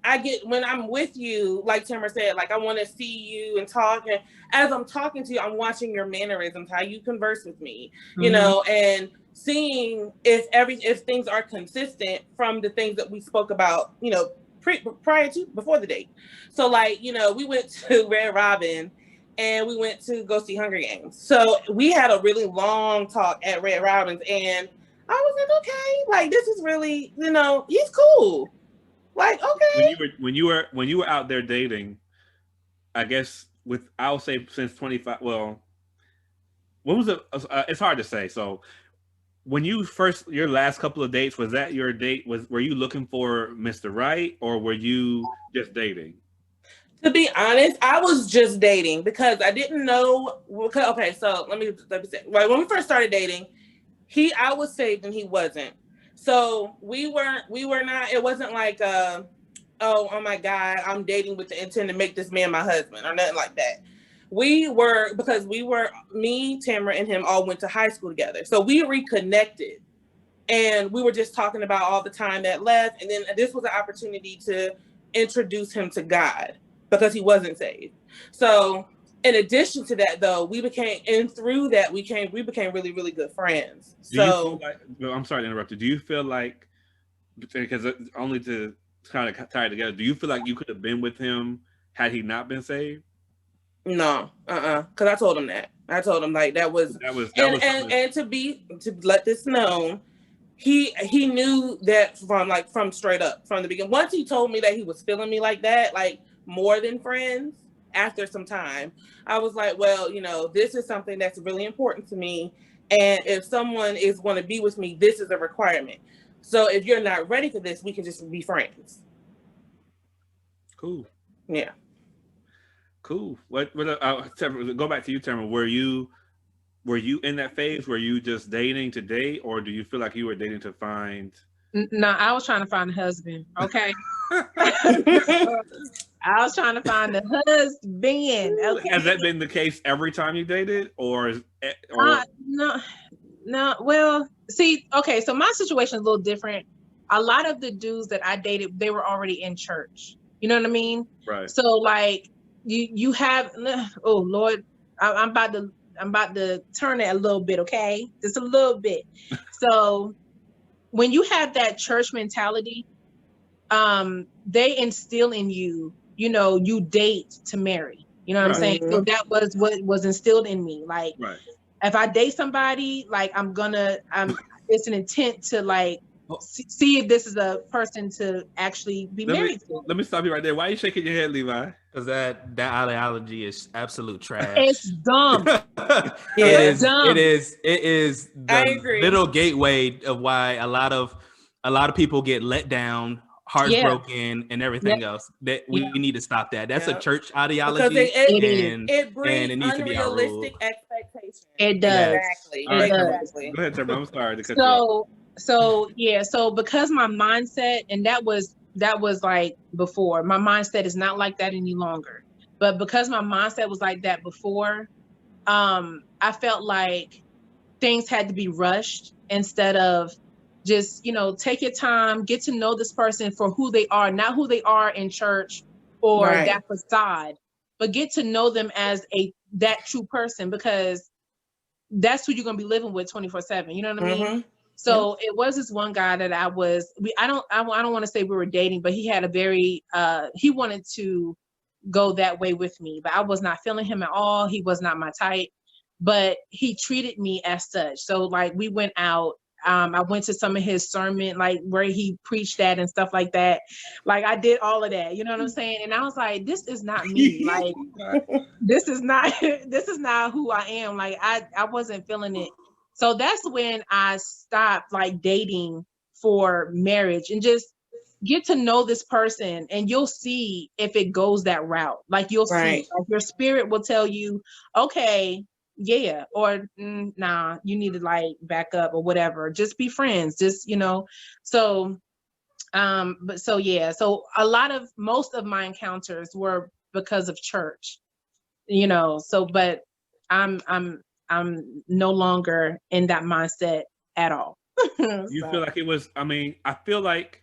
[SPEAKER 4] when I'm with you, like Tamara said, like, I want to see you and talk. And as I'm talking to you, I'm watching your mannerisms, how you converse with me, you know, and seeing if things are consistent from the things that we spoke about, you know, before the date. So, like, you know, we went to Red Robin and we went to go see Hunger Games. So we had a really long talk at Red Robin's, and I was like, okay, like, this is really, you know, he's cool. Like, okay.
[SPEAKER 1] When you were out there dating, I guess I'll say since 25. Well, when was it? It's hard to say. So, when your last couple of dates, was that your date? Were you looking for Mr. Right, or were you just dating?
[SPEAKER 4] To be honest, I was just dating because I didn't know. Okay, so let me say. Like, when we first started dating, I was saved and he wasn't. So we were not, it wasn't like, oh my God, I'm dating with the intent to make this man my husband or nothing like that. Me, Tamara, and him all went to high school together. So we reconnected and we were just talking about all the time that left. And then this was an opportunity to introduce him to God because he wasn't saved. So in addition to that, though, we became really, really good friends.
[SPEAKER 1] I'm sorry to interrupt you. Do you feel like, because only to kind of tie it together, do you feel like you could have been with him had he not been saved?
[SPEAKER 4] No, because I told him that. I told him, like, that was to let this known, he knew that from straight up from the beginning. Once he told me that he was feeling me like that, like more than friends. After some time, I was like, well, you know, this is something that's really important to me. And if someone is going to be with me, this is a requirement. So if you're not ready for this, we can just be friends.
[SPEAKER 1] Cool.
[SPEAKER 4] Yeah.
[SPEAKER 1] Cool. Go back to you, Tamara. Were you in that phase? Were you just dating to date, or do you feel like you were dating to find?
[SPEAKER 3] No, I was trying to find a husband. Okay. I was trying to find the husband. Okay.
[SPEAKER 1] Has that been the case every time you dated, or
[SPEAKER 3] No, no. Well, see, okay, so my situation is a little different. A lot of the dudes that I dated, they were already in church. You know what I mean?
[SPEAKER 1] right?
[SPEAKER 3] So like you have oh Lord, I'm about to turn it a little bit, okay? Just a little bit. So when you have that church mentality, they instill in you, you date to marry. You know what I'm saying? So that was what was instilled in me. Like
[SPEAKER 1] Right.
[SPEAKER 3] if I date somebody, like it's an intent to like see if this is a person to actually be married to.
[SPEAKER 1] Let me stop you right there. Why are you shaking your head, Levi?
[SPEAKER 2] Because that ideology is absolute trash.
[SPEAKER 3] It's dumb.
[SPEAKER 2] It
[SPEAKER 3] dumb.
[SPEAKER 2] is
[SPEAKER 4] I
[SPEAKER 2] the
[SPEAKER 4] agree.
[SPEAKER 2] little gateway of why a lot of people get let down, hearts broken, and everything else. That we need to stop that. That's a church ideology,
[SPEAKER 4] because
[SPEAKER 2] it
[SPEAKER 4] brings
[SPEAKER 2] it needs to be
[SPEAKER 4] unrealistic expectations.
[SPEAKER 3] It does.
[SPEAKER 4] Exactly.
[SPEAKER 1] All right,
[SPEAKER 4] Exactly.
[SPEAKER 1] Go ahead, Trevor. I'm sorry to cut you off.
[SPEAKER 3] So because my mindset, and that was like before, my mindset is not like that any longer. But because my mindset was like that before, I felt like things had to be rushed instead of just, take your time, get to know this person for who they are, not who they are in church or that facade, but get to know them as that true person, because that's who you're going to be living with 24/7. You know what I mean? So it was this one guy that I don't want to say we were dating, but he had a very, he wanted to go that way with me, but I was not feeling him at all. He was not my type, but he treated me as such. So like we went out, I went to some of his sermon, like where he preached at and stuff like that. Like I did all of that, you know what I'm saying? And I was like, this is not me. Like, this is not who I am. Like I wasn't feeling it. So that's when I stopped like dating for marriage and just get to know this person, and you'll see if it goes that route. Like you'll see, like your spirit will tell you, okay, yeah, or nah, you need to like back up or whatever. Just be friends, just, so but so yeah, so most of my encounters were because of church, so but I'm no longer in that mindset at all.
[SPEAKER 1] You feel like it was, I feel like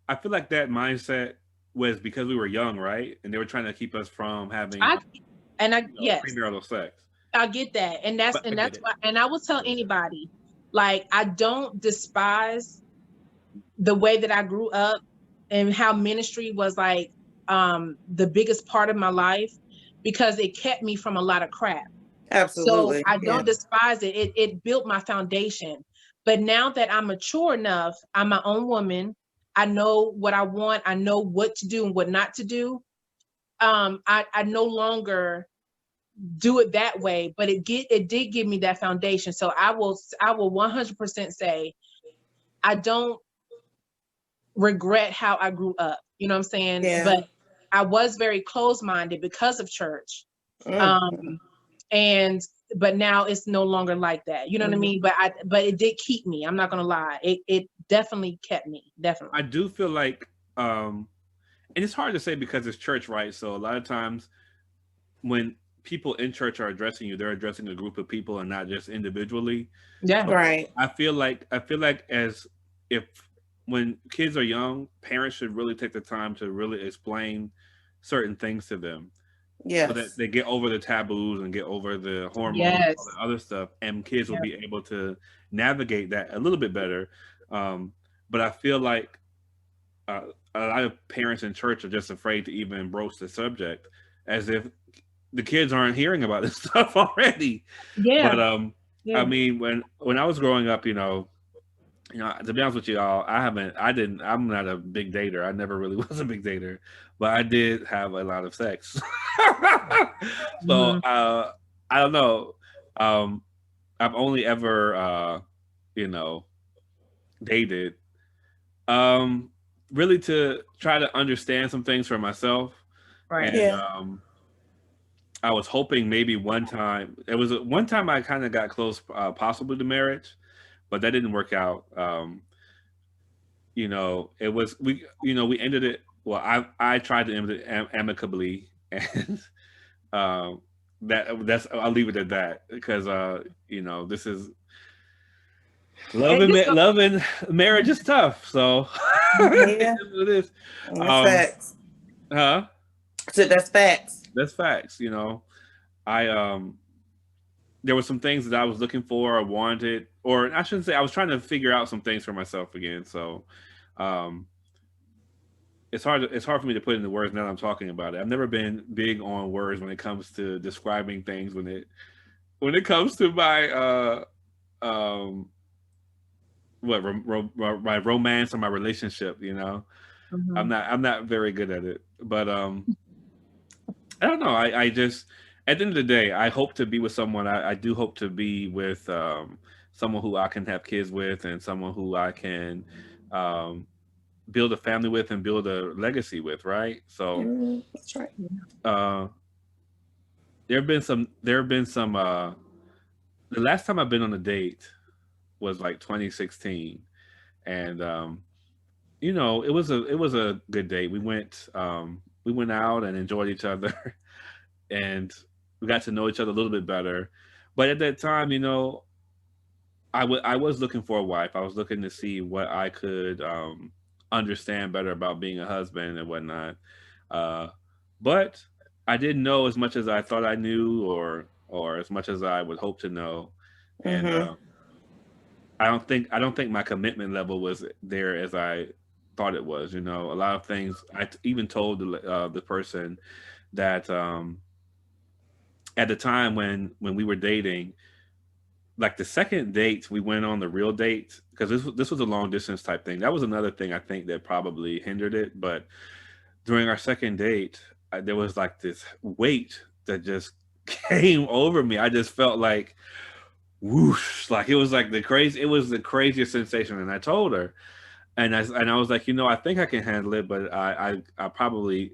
[SPEAKER 1] that mindset was because we were young, right? And they were trying to keep us from having
[SPEAKER 3] yes,
[SPEAKER 1] premarital sex.
[SPEAKER 3] I get that. And that's why, and I will tell anybody, like, I don't despise the way that I grew up and how ministry was like the biggest part of my life, because it kept me from a lot of crap.
[SPEAKER 4] Absolutely.
[SPEAKER 3] So I don't despise it. It built my foundation. But now that I'm mature enough, I'm my own woman. I know what I want. I know what to do and what not to do. I no longer do it that way, but it did give me that foundation. So I will 100% say I don't regret how I grew up. You know what I'm saying?
[SPEAKER 4] Yeah.
[SPEAKER 3] But I was very closed-minded because of church. But now it's no longer like that. You know what I mean? But it did keep me. I'm not gonna lie. It definitely kept me. Definitely.
[SPEAKER 1] I do feel like, and it's hard to say because it's church, right? So a lot of times when people in church are addressing you, they're addressing a group of people and not just individually.
[SPEAKER 3] Yeah.
[SPEAKER 1] So
[SPEAKER 4] right.
[SPEAKER 1] I feel like as if when kids are young, parents should really take the time to really explain certain things to them.
[SPEAKER 4] Yes.
[SPEAKER 1] So that they get over the taboos and get over the hormones and all the other stuff, and kids will be able to navigate that a little bit better. But I feel like a lot of parents in church are just afraid to even broach the subject, as if the kids aren't hearing about this stuff already.
[SPEAKER 3] Yeah.
[SPEAKER 1] But I mean, when I was growing up, to be honest with you all, I'm not a big dater. I never really was a big dater, but I did have a lot of sex. So I don't know. I've only ever, dated, really to try to understand some things for myself.
[SPEAKER 3] Right.
[SPEAKER 1] And I was hoping maybe one time I kind of got close, possibly to marriage, but that didn't work out. We ended it well, I tried to end it amicably, and that's I'll leave it at that because this is
[SPEAKER 3] And just so-
[SPEAKER 1] love and marriage is tough. So
[SPEAKER 4] Yeah.
[SPEAKER 1] it is.
[SPEAKER 4] That's facts.
[SPEAKER 1] Huh?
[SPEAKER 4] So that's facts.
[SPEAKER 1] That's facts. I there were some things that I was looking for or wanted, or I shouldn't say I was trying to figure out some things for myself again. So um it's hard for me to put into words now that I'm talking about it. I've never been big on words when it comes to describing things when it comes to my um my romance or my relationship.
[SPEAKER 3] Mhm.
[SPEAKER 1] I'm not very good at it. But I don't know. I just at the end of the day, I hope to be with someone. I do hope to be with someone who I can have kids with and someone who I can um build a family with and build a legacy with, right? So
[SPEAKER 4] That's right.
[SPEAKER 1] uh there have been some the last time I've been on a date was like 2016, and it was a good date. We went out and enjoyed each other and we got to know each other a little bit better. But at that time, I was looking for a wife. I was looking to see what I could understand better about being a husband and whatnot. Uh, but I didn't know as much as I thought I knew, or as much as I would hope to know. And
[SPEAKER 4] Mm-hmm.
[SPEAKER 1] I don't think my commitment level was there as I thought it was. A lot of things even told the person that at the time when we were dating, like the second date we went on the real date, because this was a long distance type thing. That was another thing I think that probably hindered it. But during our second date, there was like this weight that just came over me. I just felt like whoosh, like it was the craziest sensation. And I told her, and I was like, I think I can handle it, but I probably,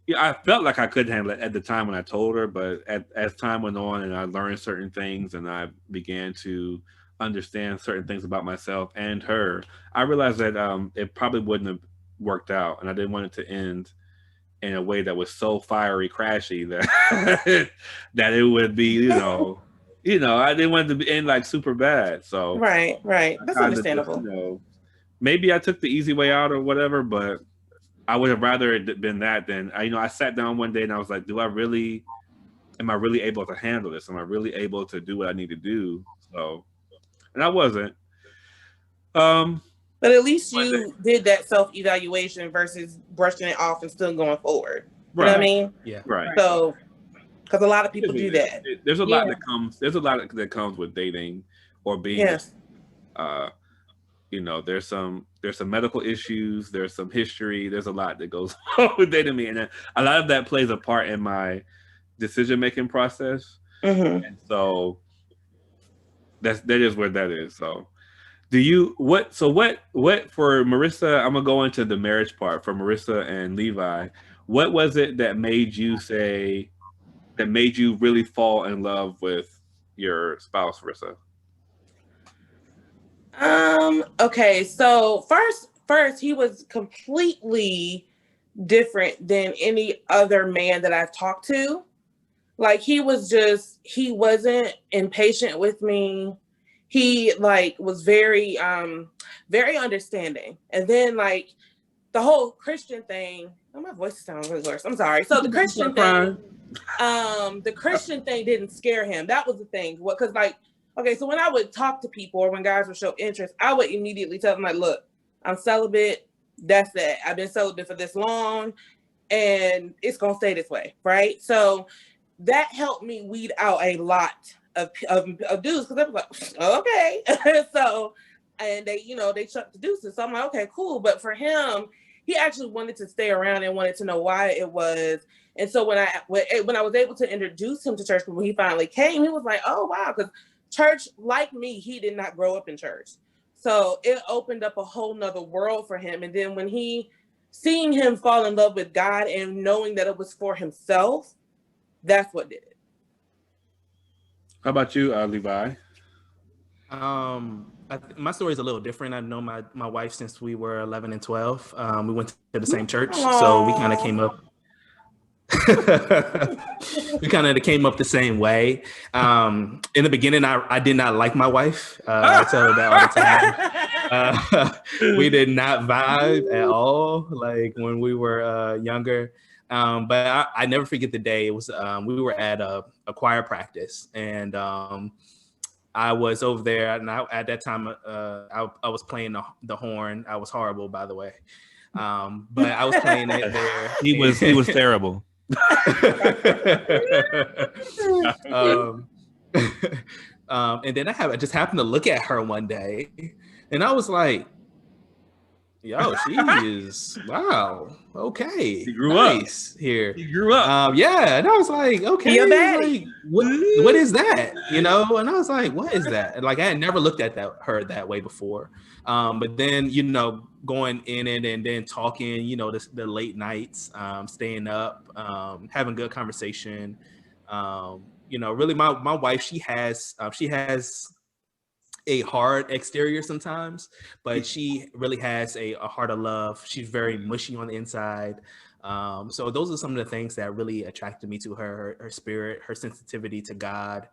[SPEAKER 1] yeah, I felt like I could handle it at the time when I told her, but as time went on and I learned certain things and I began to understand certain things about myself and her, I realized that it probably wouldn't have worked out, and I didn't want it to end in a way that was so fiery, crashy that that it would be, I didn't want it to be end like super bad. So
[SPEAKER 4] Right, right.
[SPEAKER 1] I
[SPEAKER 4] That's
[SPEAKER 1] kind of just,
[SPEAKER 4] understandable.
[SPEAKER 1] maybe I took the easy way out or whatever, but I would have rather it been that than I sat down one day and I was like, am I really able to handle this? Am I really able to do what I need to do? So, and I wasn't. Um,
[SPEAKER 4] But at least
[SPEAKER 1] but
[SPEAKER 4] you did that self-evaluation versus brushing it off and still going forward. You know what I
[SPEAKER 1] right,
[SPEAKER 4] mean?
[SPEAKER 2] Yeah.
[SPEAKER 1] right.
[SPEAKER 4] So, because a lot of
[SPEAKER 1] It is
[SPEAKER 4] people
[SPEAKER 1] what
[SPEAKER 4] do
[SPEAKER 1] it is.
[SPEAKER 4] that.
[SPEAKER 1] There's a lot
[SPEAKER 3] Yeah.
[SPEAKER 1] that comes. There's a lot that comes with dating or being with.
[SPEAKER 4] Yes.
[SPEAKER 1] Uh, there's some medical issues. There's some history. There's a lot that goes on with dating me, and a lot of that plays a part in my decision making process.
[SPEAKER 4] Mm-hmm.
[SPEAKER 1] And so that is where that is. So do you what for Marissa? I'm gonna go into the marriage part for Marissa and Levi. What was it that made you really fall in love with your spouse, Marissa?
[SPEAKER 4] Okay, so first he was completely different than any other man that I've talked to. Like he wasn't impatient with me. He like was very understanding. And then like the whole Christian thing, oh my voice sounds really worse. I'm sorry. So
[SPEAKER 1] Stop crying.
[SPEAKER 4] the Christian thing didn't scare him. That was the thing. What because like okay, so when I would talk to people or when guys would show interest, I would immediately tell them like, look, I'm celibate. That's it. I've been celibate for this long and it's gonna stay this way, right? So that helped me weed out a lot of dudes because I was like, okay. So and they chucked the deuces. So I'm like, okay, cool. But for him, he actually wanted to stay around and wanted to know why it was. And so when I was able to introduce him to church, when he finally came, he was like, oh wow, because church, like me, he did not grow up in church. So it opened up a whole nother world for him. And then when seeing him fall in love with God and knowing that it was for himself, that's what did it.
[SPEAKER 1] How about you, Levi?
[SPEAKER 2] My story is a little different. I've known my wife since we were 11 and 12. We went to the same church, so we kind of came up. We kind of came up the same way. In the beginning, I did not like my wife. I tell her that all the time. We did not vibe at all, like when we were younger. But I never forget the day. It was we were at a choir practice, and I was over there, and at that time I was playing the horn. I was horrible, by the way, but I was playing it there.
[SPEAKER 1] He was terrible.
[SPEAKER 2] And then I just happened to look at her one day, and I was like, "Yo, she is wow, okay,
[SPEAKER 1] He grew
[SPEAKER 2] nice
[SPEAKER 1] up
[SPEAKER 2] here."
[SPEAKER 1] He grew up.
[SPEAKER 2] Yeah, and I was like, "Okay,
[SPEAKER 4] Be a baddie.
[SPEAKER 2] like, what is that?" You know, and I was like, "What is that?" And like I had never looked at her that way before. But then, you know, going in it and then talking, you know, the late nights, staying up, having good conversation. You know, really my wife, she has a hard exterior sometimes, but she really has a heart of love. She's very mushy on the inside. So those are some of the things that really attracted me to her spirit, her sensitivity to God,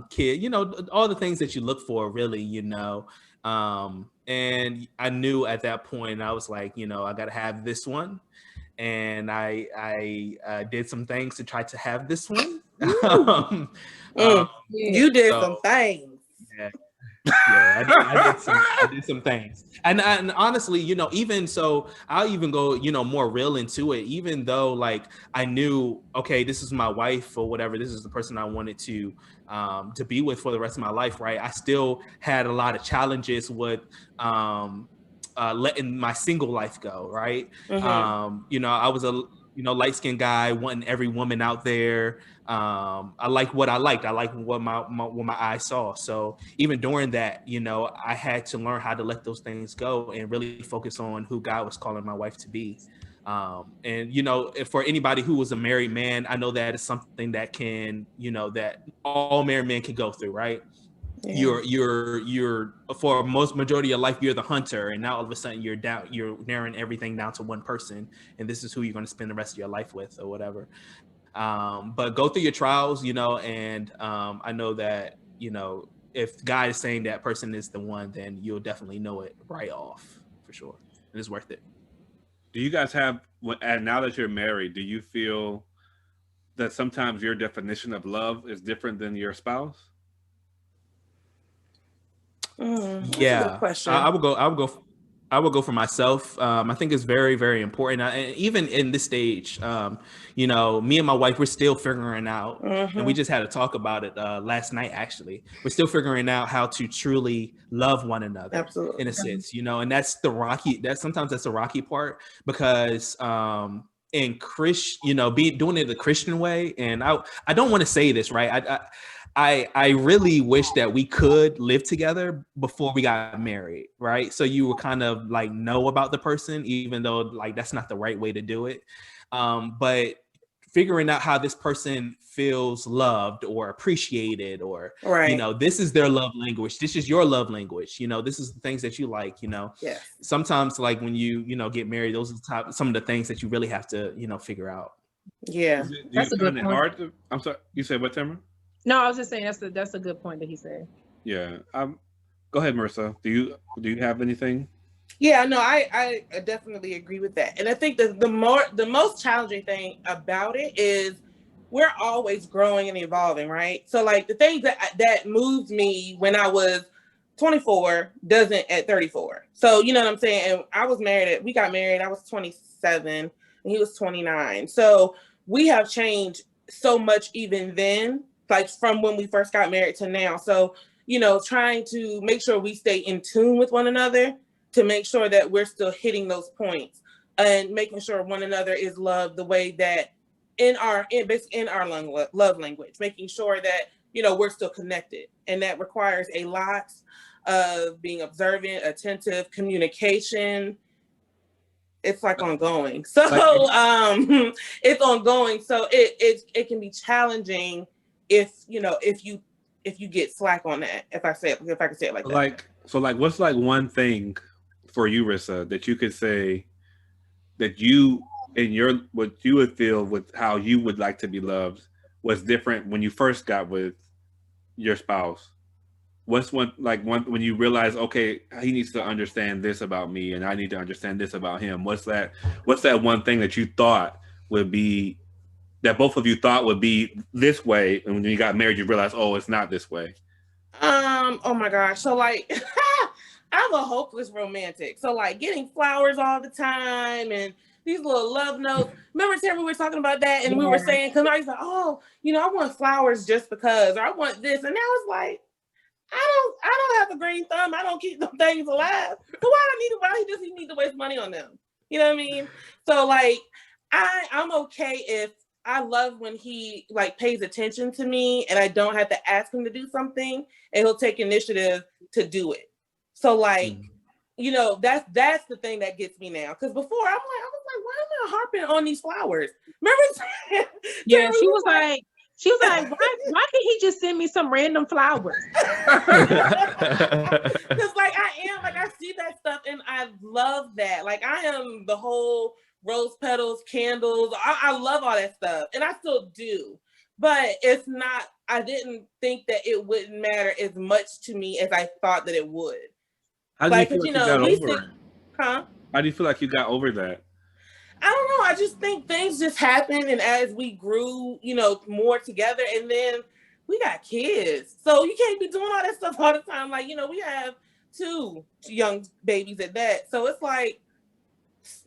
[SPEAKER 2] kid, you know, all the things that you look for really, you know. And I knew at that point, I was like, you know, I got to have this one. And I did some things to try to have this one.
[SPEAKER 4] You did
[SPEAKER 2] so,
[SPEAKER 4] some things.
[SPEAKER 2] Yeah. I did some things, and honestly, you know, even so, I'll even go, you know, more real into it. Even though, like, I knew, okay, this is my wife or whatever, this is the person I wanted to be with for the rest of my life, right? I still had a lot of challenges with letting my single life go, right?
[SPEAKER 4] Mm-hmm.
[SPEAKER 2] You know, I was a light-skinned guy, wanting every woman out there. I like what I liked. I like what my eyes saw. So even during that, you know, I had to learn how to let those things go and really focus on who God was calling my wife to be. And you know, for anybody who was a married man, I know that is something that can, you know, that all married men can go through, right?
[SPEAKER 4] Yeah.
[SPEAKER 2] You're for most majority of life, you're the hunter, and now all of a sudden you're narrowing everything down to one person, and this is who you're going to spend the rest of your life with or whatever. But go through your trials, you know, and I know that, you know, if God is saying that person is the one, then you'll definitely know it right off for sure. And it's worth it.
[SPEAKER 1] Do you guys have, and now that you're married, do you feel that sometimes your definition of love is different than your spouse?
[SPEAKER 4] That's a
[SPEAKER 2] Yeah,
[SPEAKER 4] good question.
[SPEAKER 2] I would go for myself. I think it's very, very important. And even in this stage, you know, me and my wife, we're still figuring out, and we just had a talk about it last night, actually. We're still figuring out how to truly love one another.
[SPEAKER 4] Absolutely.
[SPEAKER 2] In a sense, you know, and that's sometimes the rocky part, because in you know, doing it the Christian way. And I don't want to say this, right? I really wish that we could live together before we got married, right? So you would kind of like know about the person, even though like that's not the right way to do it. But figuring out how this person feels loved or appreciated, or,
[SPEAKER 4] Right.
[SPEAKER 2] you know, this is their love language. This is your love language. You know, this is the things that you like, you know.
[SPEAKER 4] Yes.
[SPEAKER 2] Sometimes like when you know, get married, those are some of the things that you really have to, you know, figure out.
[SPEAKER 4] Yeah.
[SPEAKER 1] Do you find it hard to, I'm sorry, you said what, Tamara?
[SPEAKER 3] No, I was just saying that's a good point that he said.
[SPEAKER 1] Yeah. Go ahead, Marissa. Do you have anything?
[SPEAKER 4] Yeah, no, I definitely agree with that. And I think that the most challenging thing about it is we're always growing and evolving, right? So like the things that moved me when I was 24 doesn't at 34. So you know what I'm saying? And I was we got married, I was 27 and he was 29. So we have changed so much even then, like from when we first got married to now. So, you know, trying to make sure we stay in tune with one another, to make sure that we're still hitting those points and making sure one another is loved the way that in our love language, making sure that, you know, we're still connected. And that requires a lot of being observant, attentive, communication. It's like ongoing. So it's ongoing. So it can be challenging if you if you get slack on that. If I could say it like that.
[SPEAKER 1] Like what's like one thing for you, Rissa, that you could say that you in your what you would feel with how you would like to be loved was different when you first got with your spouse? What's one when you realize, okay, he needs to understand this about me and I need to understand this about him? What's that one thing that you thought would be that both of you thought would be this way, and when you got married you realized, oh, it's not this way?
[SPEAKER 4] Oh my gosh. So like I'm a hopeless romantic. So like getting flowers all the time and these little love notes. Remember, Terry, we were talking about that, and we were saying, because I was like, oh, I want flowers just because, or I want this, and now it's like, I don't have a green thumb. I don't keep them things alive. So why does he need to waste money on them? You know what I mean? So like, I'm okay if I love when he like pays attention to me and I don't have to ask him to do something and he'll take initiative to do it. So like, that's the thing that gets me now. Because before I was like, why am I harping on these flowers? Remember?
[SPEAKER 3] Yeah, she was like, why can't he just send me some random flowers?
[SPEAKER 4] Because like I see that stuff and I love that. Like I am the whole rose petals, candles. I love all that stuff, and I still do. But it's not. I didn't think that it wouldn't matter as much to me as I thought that it would.
[SPEAKER 1] How do you feel like you got over it?
[SPEAKER 4] Huh?
[SPEAKER 1] How do you feel like you got over that?
[SPEAKER 4] I don't know. I just think things just happened, and as we grew, more together, and then we got kids, so you can't be doing all that stuff all the time. Like, we have 2 young babies at that, so it's like,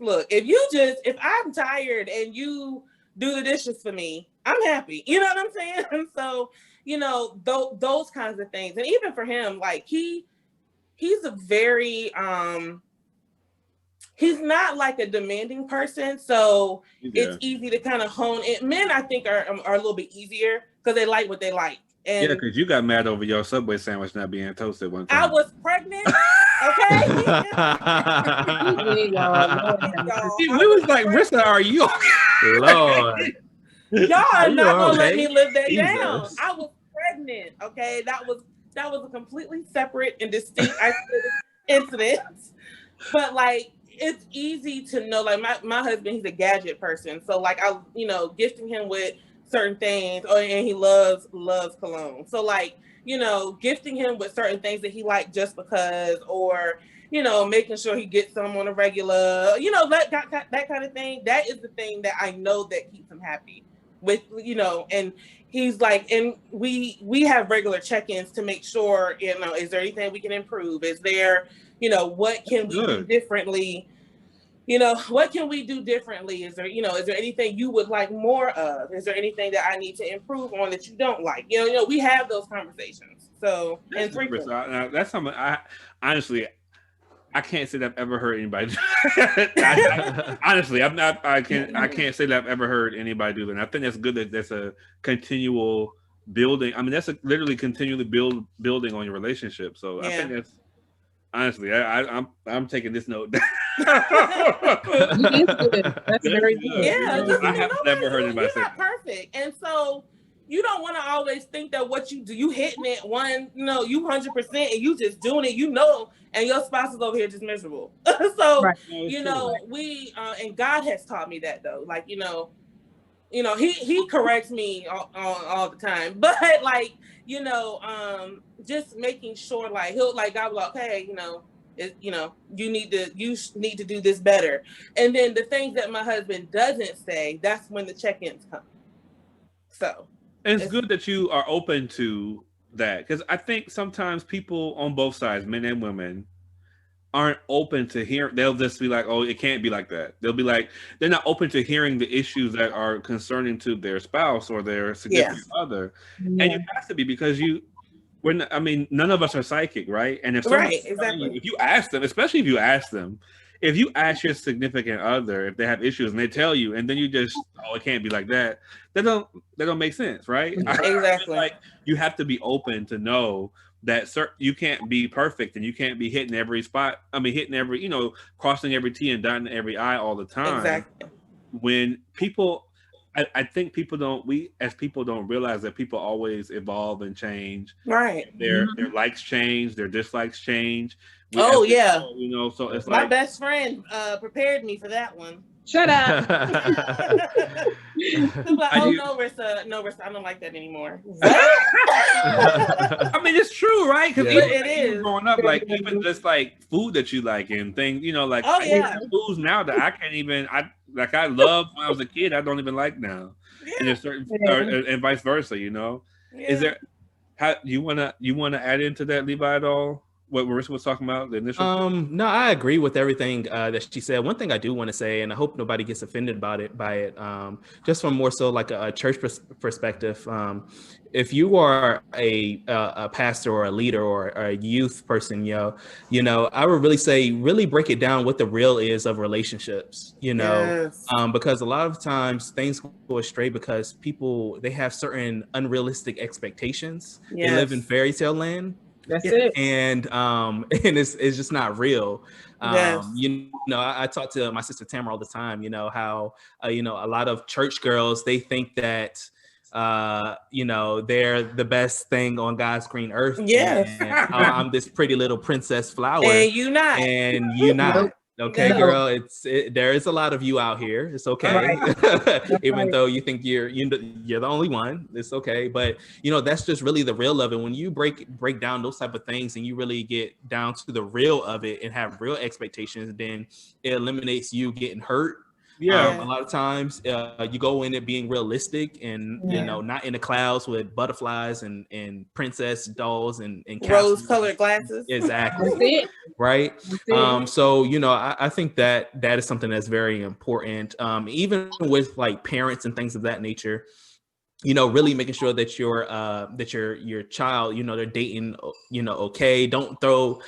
[SPEAKER 4] look, if I'm tired and you do the dishes for me, I'm happy. You know what I'm saying? So, those kinds of things, and even for him, like he's a very he's not like a demanding person, so it's easy to kind of hone it. Men, I think, are a little bit easier because they like what they like. And
[SPEAKER 1] yeah, because you got mad over your Subway sandwich not being toasted one time.
[SPEAKER 4] I was pregnant. Okay.
[SPEAKER 1] We was like, Rissa, are you okay?
[SPEAKER 2] Lord.
[SPEAKER 4] Y'all are not gonna let me live that down. I was pregnant. Okay. That was a completely separate and distinct incident. But like, it's easy to know, like my husband, he's a gadget person. So like I, gifting him with certain things, and he loves cologne. So like, gifting him with certain things that he liked just because, or, making sure he gets some on a regular, that kind of thing. That is the thing that I know that keeps him happy with, and he's like, and we have regular check-ins to make sure, is there anything we can improve? Is there, what can we do differently? What can we do differently? Is there anything you would like more of? Is there anything that I need to improve on that you don't like? We have those conversations. So, and
[SPEAKER 1] that's something honestly, I can't say that I've ever heard anybody. Honestly, I can't say that I've ever heard anybody do that. And I think that's good that that's a continual building. I mean, that's literally continually building on your relationship. So I think that's. Honestly, I'm taking this note down.
[SPEAKER 3] That's very good.
[SPEAKER 4] Yeah,
[SPEAKER 1] I have never heard anybody say
[SPEAKER 4] you're not perfect, and so you don't want to always think that what you do, you hitting it you 100%, and you just doing it, and your spouse is over here just miserable. So
[SPEAKER 3] right.
[SPEAKER 4] We and God has taught me that though, like he corrects me all the time, but like just making sure, like he'll like God will like, okay, you need to do this better. And then the things that my husband doesn't say, that's when the check-ins come. So
[SPEAKER 1] and it's good that you are open to that, because I think sometimes people on both sides, men and women, aren't open to hear. They'll just be like, oh, it can't be like that. They'll be like, they're not open to hearing the issues that are concerning to their spouse or their significant other. And you have to be, because none of us are psychic, right? And if if you ask them, especially if you ask your significant other if they have issues and they tell you, and then you just, oh, it can't be like that, they don't make sense, right?
[SPEAKER 4] Exactly.
[SPEAKER 1] Like you have to be open to know that you can't be perfect and you can't be hitting every spot. I mean, hitting every, crossing every T and dotting every I all the time.
[SPEAKER 4] Exactly.
[SPEAKER 1] When people, I think we as people don't realize that people always evolve and change.
[SPEAKER 4] Right.
[SPEAKER 1] Their likes change, their dislikes change.
[SPEAKER 4] Oh,
[SPEAKER 1] As we
[SPEAKER 4] yeah.
[SPEAKER 1] grow, so it's
[SPEAKER 4] My
[SPEAKER 1] like
[SPEAKER 4] best friend prepared me for that one.
[SPEAKER 3] Shut up.
[SPEAKER 4] She's like,
[SPEAKER 1] I
[SPEAKER 4] oh
[SPEAKER 1] do-
[SPEAKER 4] no, Rissa, I don't like that anymore.
[SPEAKER 1] I mean, it's true, right? Because
[SPEAKER 2] Yeah.
[SPEAKER 4] It is.
[SPEAKER 1] growing up, like even just like food that you like and things, like
[SPEAKER 4] Oh,
[SPEAKER 1] I
[SPEAKER 4] yeah.
[SPEAKER 1] eat foods now that I can't even. I loved when I was a kid. I don't even like now, and there's certain and vice versa.
[SPEAKER 4] Yeah.
[SPEAKER 1] Is there? How you wanna add into that, Levi, at all? What Marissa was talking about the initial.
[SPEAKER 2] No, I agree with everything that she said. One thing I do want to say, and I hope nobody gets offended by it, just from more so like a church perspective. If you are a pastor or a leader or a youth person, I would really say really break it down what the real is of relationships.
[SPEAKER 4] Yes.
[SPEAKER 2] Because a lot of times things go astray because people they have certain unrealistic expectations.
[SPEAKER 4] Yes.
[SPEAKER 2] They live in fairy tale land.
[SPEAKER 3] That's it.
[SPEAKER 2] And it's just not real.
[SPEAKER 4] Yes.
[SPEAKER 2] I talk to my sister Tamara all the time, how a lot of church girls, they think that they're the best thing on God's green earth.
[SPEAKER 4] Yes.
[SPEAKER 2] And, I'm this pretty little princess flower.
[SPEAKER 4] And you not.
[SPEAKER 2] And you not.
[SPEAKER 3] Nope.
[SPEAKER 2] Okay,
[SPEAKER 3] No.
[SPEAKER 2] girl, there is a lot of you out here. It's okay. Even though you think you're the only one, it's okay. But that's just really the real of it. When you break down those type of things and you really get down to the real of it and have real expectations, then it eliminates you getting hurt.
[SPEAKER 1] Yeah.
[SPEAKER 2] A lot of times you go in it being realistic and not in the clouds with butterflies and princess dolls and
[SPEAKER 4] Rose colored glasses.
[SPEAKER 2] Exactly.
[SPEAKER 3] That's it.
[SPEAKER 2] Right.
[SPEAKER 3] That's it.
[SPEAKER 2] So I think that is something that's very important. Even with like parents and things of that nature, really making sure that your child, they're dating, okay. Don't throw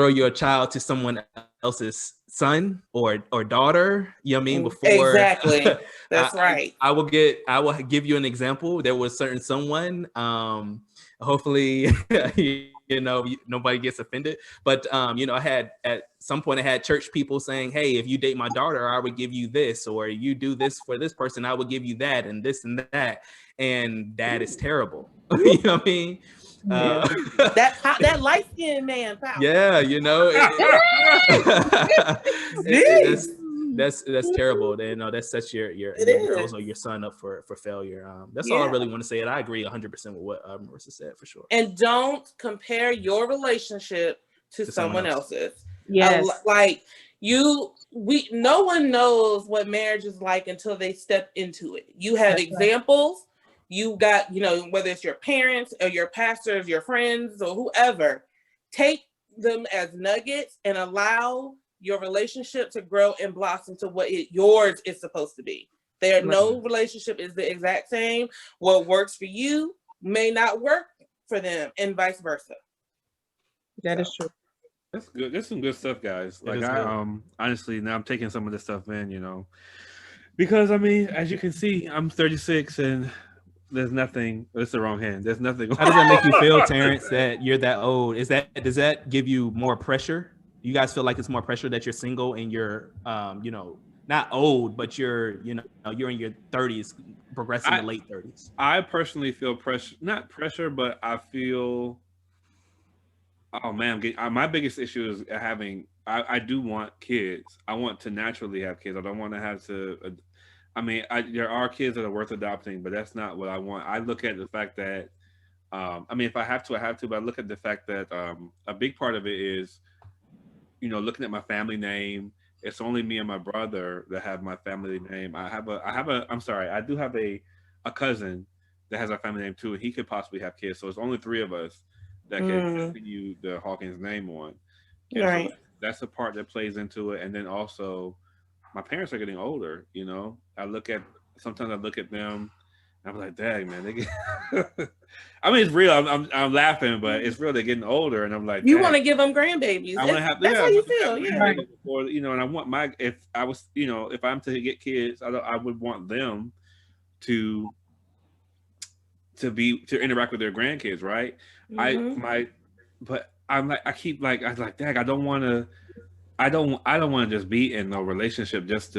[SPEAKER 2] your child to someone else's son or daughter, before.
[SPEAKER 4] Exactly. That's right.
[SPEAKER 2] I will give you an example. There was someone, hopefully, nobody gets offended, but I had at some point I had church people saying, hey, if you date my daughter, I would give you this, or you do this for this person, I would give you that and this and that. And that is terrible. You know what I mean?
[SPEAKER 4] That light skinned man power.
[SPEAKER 2] Yeah, that's terrible. That sets your girls or your son up for failure. That's all I really want to say. And I agree 100% with what Marissa said, for sure.
[SPEAKER 4] And don't compare your relationship to someone else's.
[SPEAKER 3] Yes.
[SPEAKER 4] No one knows what marriage is like until they step into it. You have examples. You got, whether it's your parents or your pastors, your friends or whoever, take them as nuggets and allow your relationship to grow and blossom to what yours is supposed to be. No relationship is the exact same. What works for you may not work for them and vice versa.
[SPEAKER 3] That is true.
[SPEAKER 1] That's good. There's some good stuff, guys. Like honestly, now I'm taking some of this stuff in, because I mean, as you can see, I'm 36 and there's nothing. It's the wrong hand. There's nothing.
[SPEAKER 2] How does that make you feel, Terrence, that you're that old? Does that give you more pressure? You guys feel like it's more pressure that you're single and you're, not old, but you're in your 30s, progressing to late 30s.
[SPEAKER 1] I personally feel pressure, not pressure, but I feel. Oh man, my biggest issue is having. I do want kids. I want to naturally have kids. I don't want to have to. There are kids that are worth adopting, but that's not what I want. I look at the fact that, if I have to, I have to. But I look at the fact that a big part of it is, looking at my family name. It's only me and my brother that have my family name. I do have a cousin that has our family name too, and he could possibly have kids. So it's only 3 of us that can continue the Hawkins name on. And
[SPEAKER 4] right.
[SPEAKER 1] So that's the part that plays into it, and then also. My parents are getting older, sometimes I look at them and I'm like, dang, man, they get it's real. I'm laughing, but it's real. They're getting older and I'm like,
[SPEAKER 4] you want to give them grandbabies.
[SPEAKER 1] I want to have,
[SPEAKER 4] that's how you feel. Yeah.
[SPEAKER 1] Or, and I want if I'm to get kids, I would want them to interact with their grandkids. Right.
[SPEAKER 4] Mm-hmm.
[SPEAKER 1] But I'm like, I was like, dang, I don't want to, I don't want to just be in a relationship just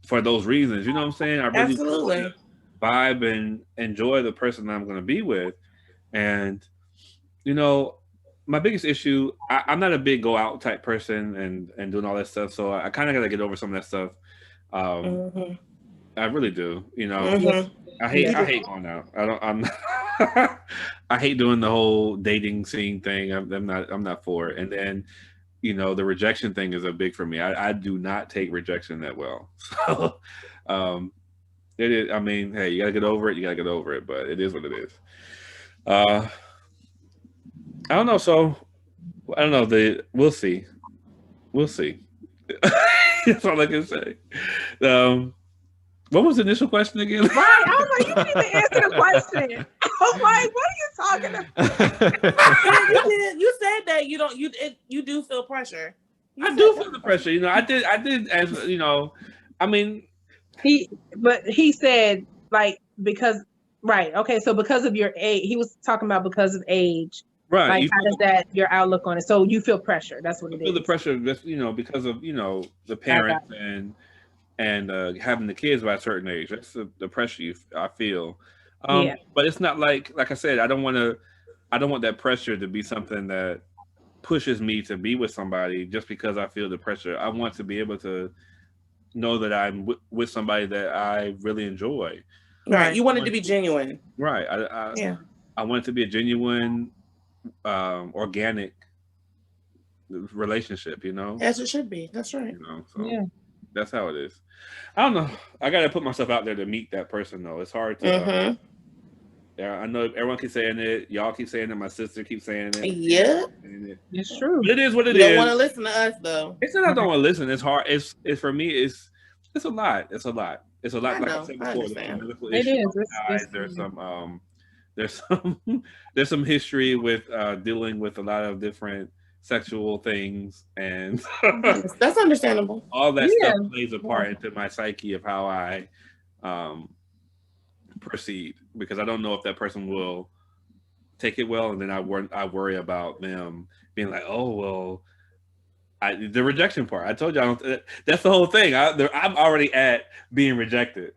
[SPEAKER 1] for those reasons. You know what I'm saying? I really want
[SPEAKER 4] Absolutely.
[SPEAKER 1] to vibe and enjoy the person I'm going to be with. And you know, my biggest issue, I'm not a big go out type person and doing all that stuff. So I kind of got to get over some of that stuff.
[SPEAKER 4] Mm-hmm.
[SPEAKER 1] I really do. You know,
[SPEAKER 4] Mm-hmm.
[SPEAKER 1] I
[SPEAKER 3] Yeah.
[SPEAKER 1] hate going out. I don't. I hate doing the whole dating scene thing. I'm not for it. And then, you know, the rejection thing is a big for me. I do not take rejection that well. So, it is. I mean, hey, you gotta get over it. You gotta get over it. But it is what it is. Uh, I don't know. So I don't know. We'll see. We'll see. That's all I can say. What was the initial question again?
[SPEAKER 3] Right. I was like, you didn't even answer the question. I was like, what are you talking about?
[SPEAKER 4] Yeah, you did. You said that you don't. You do feel pressure. You
[SPEAKER 1] I
[SPEAKER 4] said
[SPEAKER 1] do
[SPEAKER 4] that.
[SPEAKER 1] feel the pressure. You know, I did. As you know, I mean,
[SPEAKER 3] But he said like because right. Okay. So because of your age, he was talking about because of age.
[SPEAKER 1] right.
[SPEAKER 3] Like
[SPEAKER 1] You
[SPEAKER 3] how does that your outlook on it? So you feel pressure. That's what it
[SPEAKER 1] feel the
[SPEAKER 3] is.
[SPEAKER 1] pressure, just you know, because of the
[SPEAKER 3] I got
[SPEAKER 1] parents and having the kids by a certain age. That's the pressure I feel.
[SPEAKER 3] Yeah.
[SPEAKER 1] But it's not like I said. I don't want that pressure to be something that pushes me to be with somebody just because I feel the pressure. I want to be able to know that I'm with somebody that I really enjoy.
[SPEAKER 4] Right. You want it
[SPEAKER 1] Want
[SPEAKER 4] to be genuine.
[SPEAKER 1] Right.
[SPEAKER 4] Yeah.
[SPEAKER 1] I want it to be a genuine, organic relationship.
[SPEAKER 4] As it should be. That's right.
[SPEAKER 1] So
[SPEAKER 3] Yeah.
[SPEAKER 1] that's how it is. I don't know. I got to put myself out there to meet that person though. It's hard to.
[SPEAKER 4] Mm-hmm.
[SPEAKER 1] Yeah, I know everyone keeps saying it. Y'all keep saying it. My sister keeps saying it.
[SPEAKER 4] Yeah.
[SPEAKER 3] It's true.
[SPEAKER 1] But it is what it
[SPEAKER 4] You
[SPEAKER 1] is.
[SPEAKER 4] don't want to listen to us though.
[SPEAKER 1] It's not I don't want to listen. It's hard. It's for me. It's a lot. It's a lot. It's a lot.
[SPEAKER 4] I
[SPEAKER 1] Like
[SPEAKER 4] know.
[SPEAKER 1] I said
[SPEAKER 4] I
[SPEAKER 1] before, there's some
[SPEAKER 4] understand.
[SPEAKER 1] medical
[SPEAKER 3] It
[SPEAKER 1] issues.
[SPEAKER 3] is.
[SPEAKER 1] Guys. There's some there's some history with dealing with a lot of different sexual things, and
[SPEAKER 4] That's understandable.
[SPEAKER 1] all that
[SPEAKER 3] Yeah.
[SPEAKER 1] stuff plays a part into my psyche of how I proceed, because I don't know if that person will take it well, and then I worry about them being like, oh well, the rejection part. I told you, that's the whole thing. I'm already at being rejected.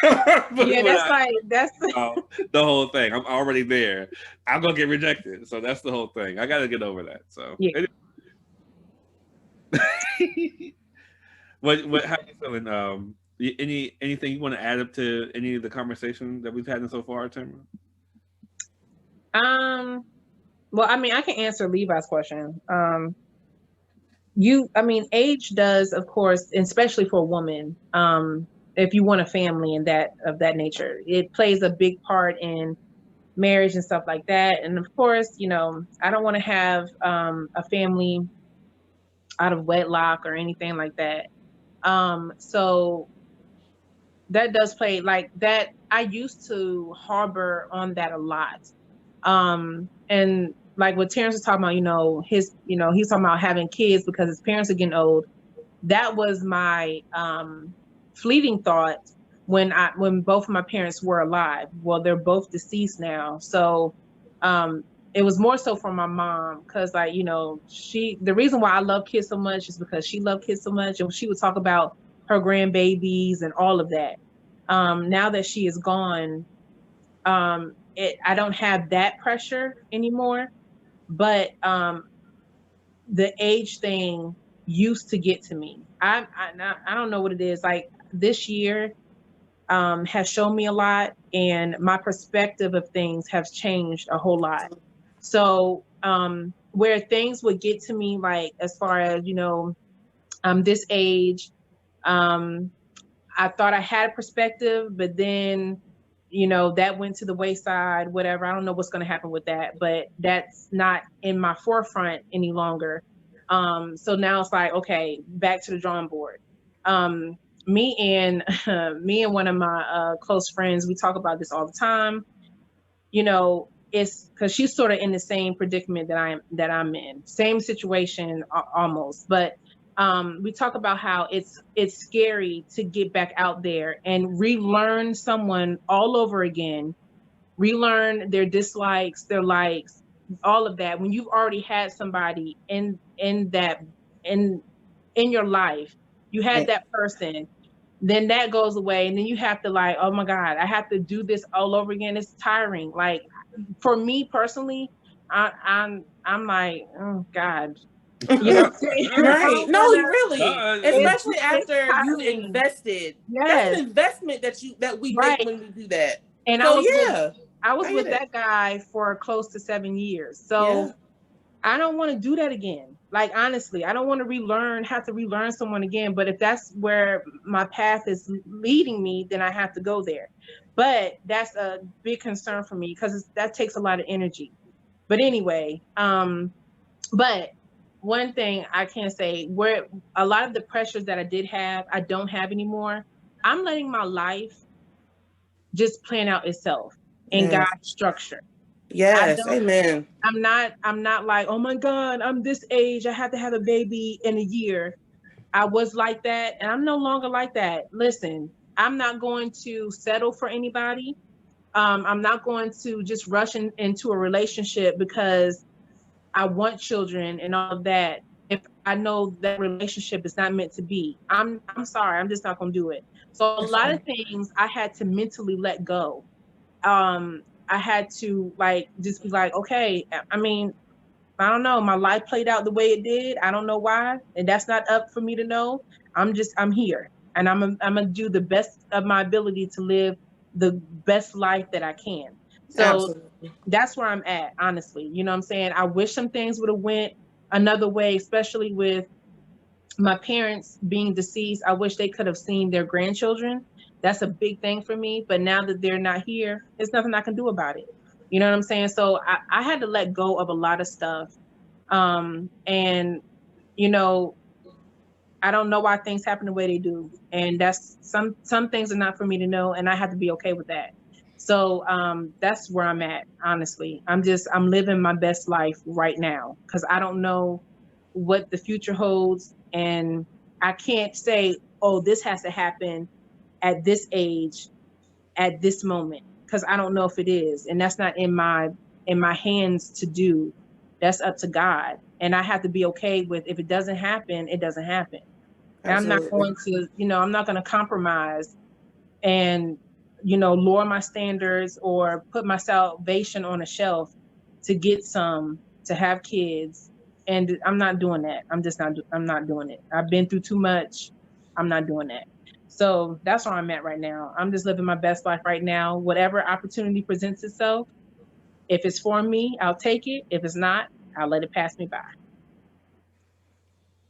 [SPEAKER 3] Yeah, that's
[SPEAKER 1] The whole thing. I'm already there. I'm gonna get rejected, so that's the whole thing. I got to get over that. So,
[SPEAKER 3] Yeah.
[SPEAKER 1] what? How you feeling? Anything you want to add up to any of the conversation that we've had so far, Tamara?
[SPEAKER 3] Well, I mean, I can answer Levi's question. Age does, of course, especially for a woman, if you want a family and that of that nature, it plays a big part in marriage and stuff like that. And of course, I don't want to have a family out of wedlock or anything like that. So that does play like that. I used to harbor on that a lot. And like what Terrence was talking about, he's talking about having kids because his parents are getting old. That was my fleeting thought when both of my parents were alive. Well, they're both deceased now. So it was more so for my mom, because the reason why I love kids so much is because she loved kids so much, and she would talk about her grandbabies and all of that. Now that she is gone, I don't have that pressure anymore, but the age thing used to get to me. I don't know what it is. Like this year has shown me a lot, and my perspective of things has changed a whole lot. So where things would get to me, like as far as this age, I thought I had a perspective, but then that went to the wayside, whatever. I don't know what's going to happen with that, but that's not in my forefront any longer. So now it's like, okay, back to the drawing board. Me and one of my close friends, we talk about this all the time. It's because she's sort of in the same predicament that I'm in, same situation almost, but we talk about how it's scary to get back out there and relearn someone all over again, relearn their dislikes, their likes, all of that, when you've already had somebody in in your life. You had that person, then that goes away, and then you have to like, oh my God, I have to do this all over again. It's tiring. Like for me personally, I'm like, oh God. You know what I'm saying?
[SPEAKER 4] Right. No, really.
[SPEAKER 3] It's
[SPEAKER 4] Especially after you've
[SPEAKER 3] tiring.
[SPEAKER 4] invested. That's
[SPEAKER 3] Yes.
[SPEAKER 4] an investment that we make
[SPEAKER 3] Right.
[SPEAKER 4] when we do that.
[SPEAKER 3] And
[SPEAKER 4] So
[SPEAKER 3] I was
[SPEAKER 4] I
[SPEAKER 3] with
[SPEAKER 4] get it.
[SPEAKER 3] that guy for close to 7 years. So
[SPEAKER 4] Yeah.
[SPEAKER 3] I don't want to do that again. Like honestly, I don't want to have to relearn someone again. But if that's where my path is leading me, then I have to go there. But that's a big concern for me because that takes a lot of energy. But anyway, but one thing I can say, where a lot of the pressures that I did have, I don't have anymore. I'm letting my life just plan out itself in
[SPEAKER 4] Yes.
[SPEAKER 3] God's structure.
[SPEAKER 4] Yes. Amen.
[SPEAKER 3] I'm not like, oh my God, I'm this age, I have to have a baby in a year. I was like that, and I'm no longer like that. Listen, I'm not going to settle for anybody. I'm not going to just rush into a relationship because I want children and all of that. If I know that relationship is not meant to be, I'm sorry, I'm just not gonna do it. So a lot of things I had to mentally let go. I had to like just be like, okay, I mean, I don't know, my life played out the way it did. I don't know why, and that's not up for me to know. I'm here, and I'm gonna do the best of my ability to live the best life that I can. So
[SPEAKER 4] Absolutely.
[SPEAKER 3] that's where I'm at, honestly. You know what I'm saying? I wish some things would have went another way, especially with my parents being deceased. I wish they could have seen their grandchildren. That's a big thing for me. But now that they're not here, there's nothing I can do about it. You know what I'm saying? So I had to let go of a lot of stuff. And, you know, I don't know why things happen the way they do. And that's some things are not for me to know. And I have to be okay with that. So that's where I'm at, honestly. I'm living my best life right now because I don't know what the future holds. And I can't say, oh, this has to happen at this age, at this moment, because I don't know if it is. And that's not in my hands to do. That's up to God. And I have to be okay with if it doesn't happen, it doesn't happen. And I'm not going to, I'm not going to compromise and, lower my standards or put my salvation on a shelf to get to have kids. And I'm not doing that. I'm not doing it. I've been through too much. I'm not doing that. So that's where I'm at right now. I'm just living my best life right now. Whatever opportunity presents itself, if it's for me, I'll take it. If it's not, I'll let it pass me by.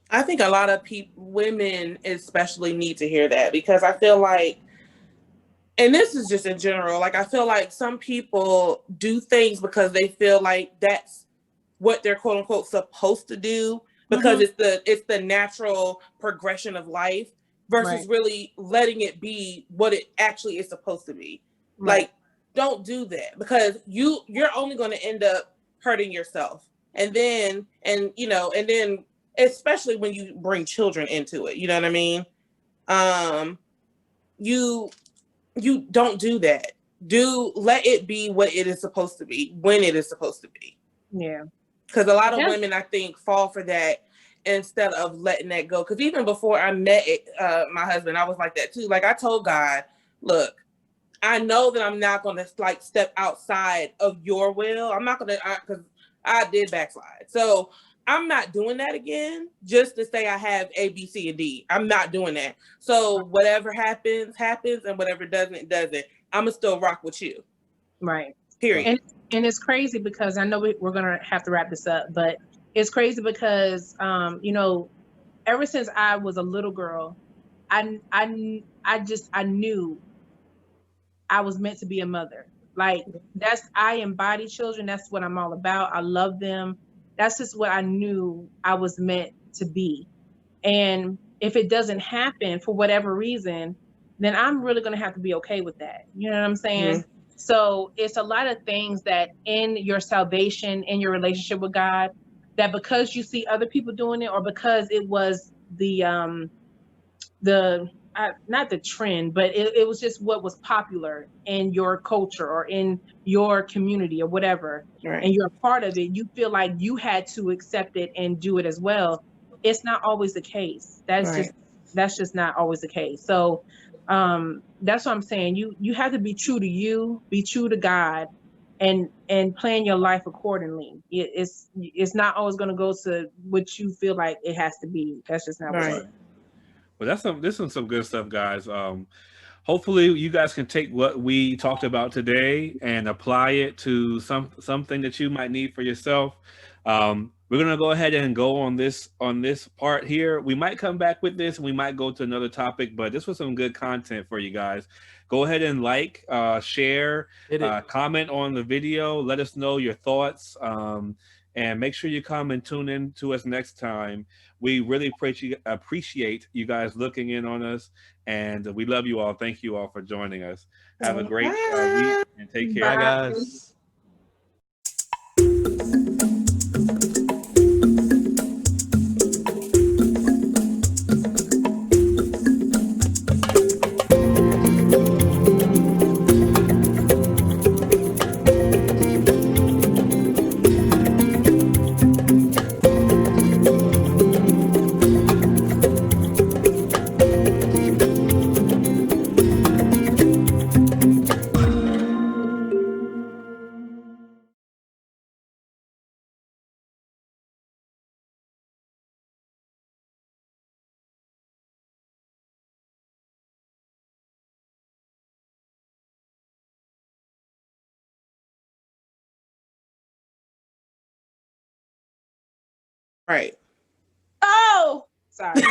[SPEAKER 4] I think a lot of women especially need to hear that because I feel like, and this is just in general, like I feel like some people do things because they feel like that's what they're quote unquote supposed to do because it's the natural progression of life versus really letting it be what it actually is supposed to be. Right. Like, don't do that because you're only going to end up hurting yourself. And then especially when you bring children into it, you know what I mean? You don't do that. Let it be what it is supposed to be when it is supposed to be.
[SPEAKER 3] Yeah.
[SPEAKER 4] Because a lot of women, I think, fall for that instead of letting that go. Because even before I met my husband, I was like that too. Like I told God, look, I know that I'm not going to like step outside of your will. I'm not going to, because I did backslide. So I'm not doing that again just to say I have A, B, C, and D. I'm not doing that. So whatever happens, happens, and whatever doesn't. I'm going to still rock with you.
[SPEAKER 3] Right.
[SPEAKER 4] Period.
[SPEAKER 3] And it's crazy because I know we're going to have to wrap this up, but it's crazy because, ever since I was a little girl, I knew I was meant to be a mother. Like I embody children. That's what I'm all about. I love them. That's just what I knew I was meant to be. And if it doesn't happen for whatever reason, then I'm really going to have to be okay with that. You know what I'm saying? Mm-hmm. So it's a lot of things that in your salvation, in your relationship with God, that because you see other people doing it or because it was not the trend, but it was just what was popular in your culture or in your community or whatever, right. And you're a part of it, you feel like you had to accept it and do it as well. it's not always the case.
[SPEAKER 4] Right.
[SPEAKER 3] That's just not always the case. So that's what I'm saying. You have to be true to you, be true to God, and plan your life accordingly. It's not always going to go to what you feel like it has to be. That's just not what it
[SPEAKER 4] Right.
[SPEAKER 3] is.
[SPEAKER 1] Well, this is some good stuff, guys. Hopefully, you guys can take what we talked about today and apply it to something that you might need for yourself. We're gonna go ahead and go on this part here. We might come back with this, and we might go to another topic. But this was some good content for you guys. Go ahead and like, share, comment on the video. Let us know your thoughts, and make sure you come and tune in to us next time. We really appreciate you guys looking in on us, and we love you all. Thank you all for joining us. Have a great week and take care.
[SPEAKER 2] Bye, guys.
[SPEAKER 4] Right.
[SPEAKER 3] Oh, sorry.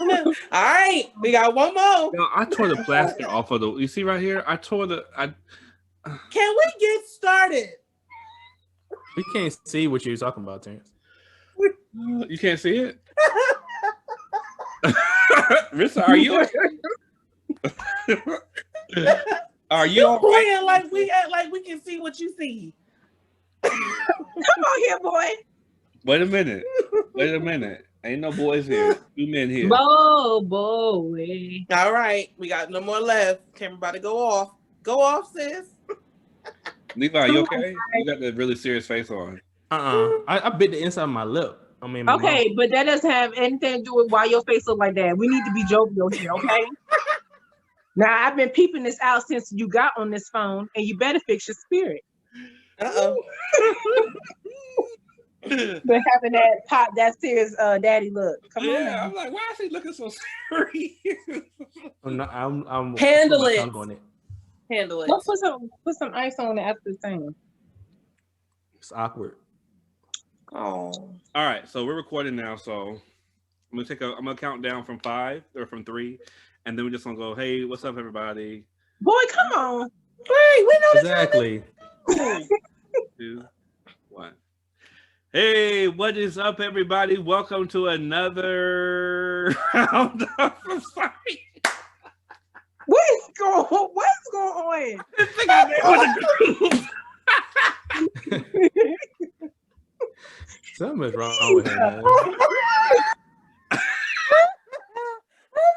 [SPEAKER 4] All right, we got one more.
[SPEAKER 1] No, I tore the plaster off of the. You see right here? I tore the.
[SPEAKER 4] Can we get started?
[SPEAKER 2] We can't see what you're talking about, Terrence.
[SPEAKER 1] You can't see it. Rissa, are you? Are you all right?
[SPEAKER 4] playing like we act like we can see what you see?
[SPEAKER 3] Come on here, boy.
[SPEAKER 1] Wait a minute. Wait a minute. Ain't no boys here. 2 men here.
[SPEAKER 3] Oh boy.
[SPEAKER 4] All right, we got no more left. Camera about to go off. Go off, sis.
[SPEAKER 1] Levi, you okay? You got that really serious face on.
[SPEAKER 2] I bit the inside of my lip. I mean, my
[SPEAKER 3] Okay,
[SPEAKER 2] mouth.
[SPEAKER 3] but that doesn't have anything to do with why your face look like that. We need to be jovial here, okay? Now I've been peeping this out since you got on this phone, and you better fix your spirit. But having that serious daddy look. Come on.
[SPEAKER 1] Yeah,
[SPEAKER 3] now.
[SPEAKER 1] I'm like, why is he looking so serious?
[SPEAKER 2] I'm
[SPEAKER 4] Handle
[SPEAKER 2] put my
[SPEAKER 4] it.
[SPEAKER 2] tongue on it.
[SPEAKER 4] Handle it.
[SPEAKER 3] Let's put some ice on it after the same.
[SPEAKER 2] It's awkward.
[SPEAKER 4] Oh.
[SPEAKER 1] All right, so we're recording now. So I'm gonna count down from 5 or from 3, and then we're just gonna go, hey, what's up, everybody?
[SPEAKER 3] Boy, come on.
[SPEAKER 4] Right, we know
[SPEAKER 2] Exactly.
[SPEAKER 1] 2, 1. Hey, what is up, everybody? Welcome to another round of Sorry.
[SPEAKER 3] What's going on?
[SPEAKER 1] This thing I made with a groove.
[SPEAKER 2] Something's wrong with her, man.
[SPEAKER 4] Oh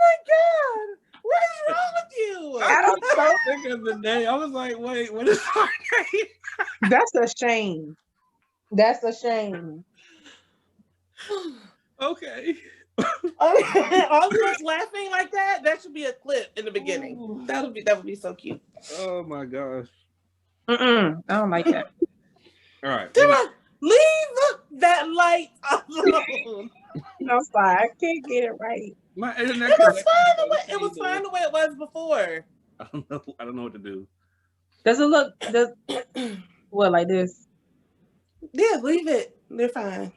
[SPEAKER 4] my God. What is wrong with you?
[SPEAKER 3] I don't know.
[SPEAKER 1] Think of the day. I was like, wait, what is our name?
[SPEAKER 3] That's a shame. That's a shame.
[SPEAKER 1] Okay.
[SPEAKER 4] All of us laughing like that, that should be a clip in the beginning. That would be so cute.
[SPEAKER 1] Oh my gosh.
[SPEAKER 3] I don't like that.
[SPEAKER 1] All right.
[SPEAKER 4] Sarah, leave that light alone.
[SPEAKER 3] I'm sorry, I can't get it right.
[SPEAKER 1] My internet.
[SPEAKER 4] It was fine the way it was before.
[SPEAKER 1] I don't know what to do.
[SPEAKER 3] Does it look what, like this?
[SPEAKER 4] Yeah, leave it. They're fine.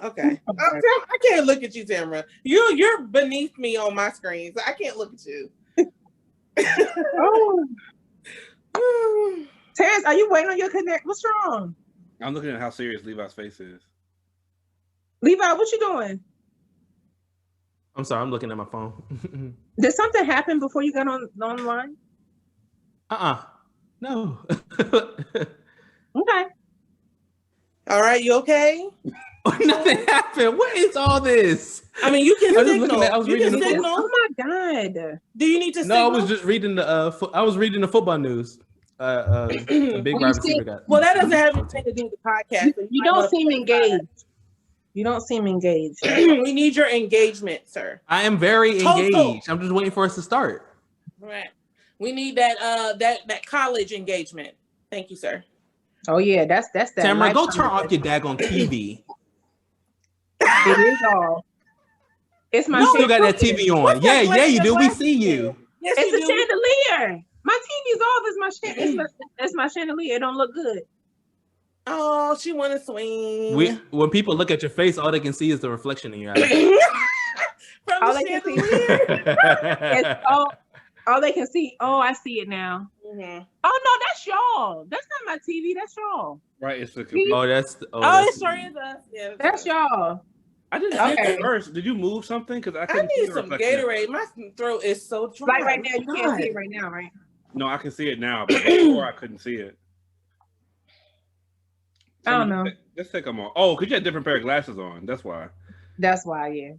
[SPEAKER 4] Okay. I can't look at you, Tamara. You're beneath me on my screen, so I can't look at you.
[SPEAKER 3] Oh. Terrence, are you waiting on your connect? What's wrong?
[SPEAKER 1] I'm looking at how serious Levi's face is.
[SPEAKER 3] Levi, what you doing?
[SPEAKER 2] I'm sorry, I'm looking at my phone.
[SPEAKER 3] Did something happen before you got online?
[SPEAKER 2] No.
[SPEAKER 3] Okay.
[SPEAKER 4] All right, you okay?
[SPEAKER 2] Nothing happened. What is all this?
[SPEAKER 4] I mean, you can
[SPEAKER 2] I was just
[SPEAKER 4] signal.
[SPEAKER 2] looking at- I was
[SPEAKER 4] You
[SPEAKER 2] reading
[SPEAKER 4] can
[SPEAKER 2] the-
[SPEAKER 4] signal.
[SPEAKER 3] Oh my God.
[SPEAKER 4] Do you need to
[SPEAKER 2] No, I
[SPEAKER 4] signal?
[SPEAKER 2] was just reading the. I was reading the football news. A big
[SPEAKER 3] Well,
[SPEAKER 2] wide
[SPEAKER 3] you see-
[SPEAKER 2] receiver got.
[SPEAKER 4] Well, that doesn't have anything to do with the podcast. so
[SPEAKER 3] You
[SPEAKER 4] might wanna
[SPEAKER 3] don't seem
[SPEAKER 4] put it aside.
[SPEAKER 3] engaged. You don't seem engaged.
[SPEAKER 4] We need your engagement, sir.
[SPEAKER 2] I am very
[SPEAKER 4] Total.
[SPEAKER 2] engaged. I'm just waiting for us to start.
[SPEAKER 4] Right. We need that college engagement. Thank you, sir.
[SPEAKER 3] Oh yeah, that's that.
[SPEAKER 2] Tamara, go
[SPEAKER 3] lifetime
[SPEAKER 2] turn off your daggone TV.
[SPEAKER 3] It is all. It's my.
[SPEAKER 2] You still got that
[SPEAKER 3] chandelier.
[SPEAKER 2] TV on.
[SPEAKER 4] What's
[SPEAKER 2] Yeah,
[SPEAKER 4] that
[SPEAKER 2] yeah, you do. We
[SPEAKER 4] glass
[SPEAKER 2] see
[SPEAKER 4] in
[SPEAKER 2] you.
[SPEAKER 4] Yes,
[SPEAKER 3] It's
[SPEAKER 4] you
[SPEAKER 3] a
[SPEAKER 4] do.
[SPEAKER 3] chandelier. My TV's off. It's my chandelier. It don't look good.
[SPEAKER 4] Oh, she want to swing.
[SPEAKER 2] When people look at your face, all they can see is the reflection in your eyes.
[SPEAKER 4] From
[SPEAKER 3] All
[SPEAKER 4] the
[SPEAKER 3] they can see-
[SPEAKER 4] chandelier.
[SPEAKER 3] It's all they can see. Oh, I see it now.
[SPEAKER 4] Mhm.
[SPEAKER 3] Oh no, that's y'all. That's not my TV. That's y'all.
[SPEAKER 1] Right, it's the computer.
[SPEAKER 2] Oh, that's.
[SPEAKER 4] Oh,
[SPEAKER 2] that's-
[SPEAKER 4] it sure is us. Yeah,
[SPEAKER 3] That's y'all.
[SPEAKER 1] I didn't see
[SPEAKER 3] Okay.
[SPEAKER 1] it first. Did you move something? Because I
[SPEAKER 4] I
[SPEAKER 1] couldn't see
[SPEAKER 4] need
[SPEAKER 1] the
[SPEAKER 4] some
[SPEAKER 1] reflection.
[SPEAKER 4] Gatorade. My throat is so dry.
[SPEAKER 3] Like right now, you can't
[SPEAKER 4] God.
[SPEAKER 3] see it right now, right?
[SPEAKER 1] No, I can see it now, but before I couldn't see it.
[SPEAKER 3] I don't know.
[SPEAKER 1] Let's take them on. Oh, because you had a different pair of glasses on. That's why.
[SPEAKER 3] That's why, yeah.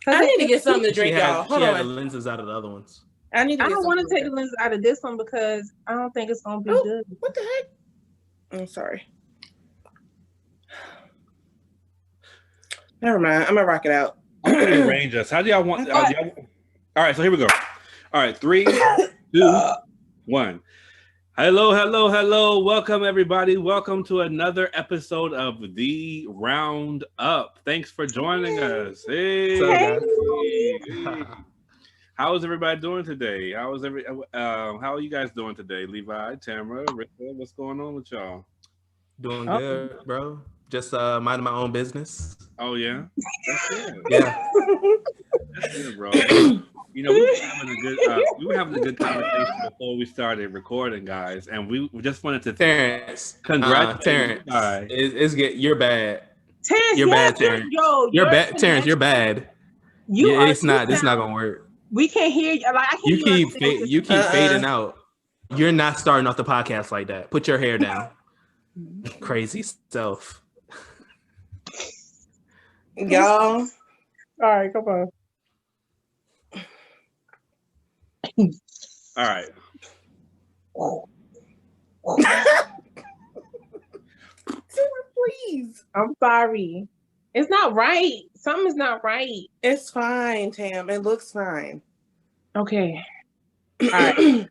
[SPEAKER 4] I need to get something to
[SPEAKER 2] She
[SPEAKER 4] drink,
[SPEAKER 2] had,
[SPEAKER 4] y'all. Hold
[SPEAKER 2] she had the
[SPEAKER 4] on.
[SPEAKER 2] lenses out of the other ones.
[SPEAKER 4] I need to
[SPEAKER 3] I
[SPEAKER 4] get
[SPEAKER 3] don't want to
[SPEAKER 4] something
[SPEAKER 3] take the lens out of this one because I don't think it's gonna be
[SPEAKER 4] Oh.
[SPEAKER 3] good.
[SPEAKER 4] What the heck? I'm sorry. Never mind. I'm gonna rock it out.
[SPEAKER 1] I'm gonna arrange us. How do y'all want? All right, so here we go. All right, 3, 2, 1. Hello, hello, hello. Welcome, everybody. Welcome to another episode of The Round Up. Thanks for joining us. Hey,
[SPEAKER 2] What's up, guys?
[SPEAKER 1] hey. How is everybody doing today? How are you guys doing today? Levi, Tamara, Rita, what's going on with y'all?
[SPEAKER 2] Doing
[SPEAKER 3] Oh.
[SPEAKER 2] good, bro. Just minding my own business.
[SPEAKER 1] Oh yeah, that's good.
[SPEAKER 2] Yeah.
[SPEAKER 1] That's good, bro. You know, we were having a good conversation before we started recording, guys, and we just wanted to
[SPEAKER 2] Terrence.
[SPEAKER 1] congratulate
[SPEAKER 2] Terrence.
[SPEAKER 1] you guys.
[SPEAKER 2] You're bad.
[SPEAKER 3] Terrence,
[SPEAKER 2] You're
[SPEAKER 3] yes,
[SPEAKER 2] bad, Terrence.
[SPEAKER 3] Yo,
[SPEAKER 2] You're bad, Terrence. You're bad.
[SPEAKER 3] You
[SPEAKER 2] Yeah,
[SPEAKER 3] are.
[SPEAKER 2] it's not. It's not gonna work.
[SPEAKER 3] We can't hear you. Like I can't.
[SPEAKER 2] You
[SPEAKER 3] hear
[SPEAKER 2] keep
[SPEAKER 3] myself.
[SPEAKER 2] you keep fading out. You're not starting off the podcast like that. Put your hair down. Crazy self.
[SPEAKER 4] Y'all.
[SPEAKER 3] All right, come on.
[SPEAKER 1] All right.
[SPEAKER 4] Please.
[SPEAKER 3] I'm sorry. It's not right. Something is not right.
[SPEAKER 4] It's fine, Tam. It looks fine.
[SPEAKER 3] Okay.
[SPEAKER 4] All
[SPEAKER 3] right.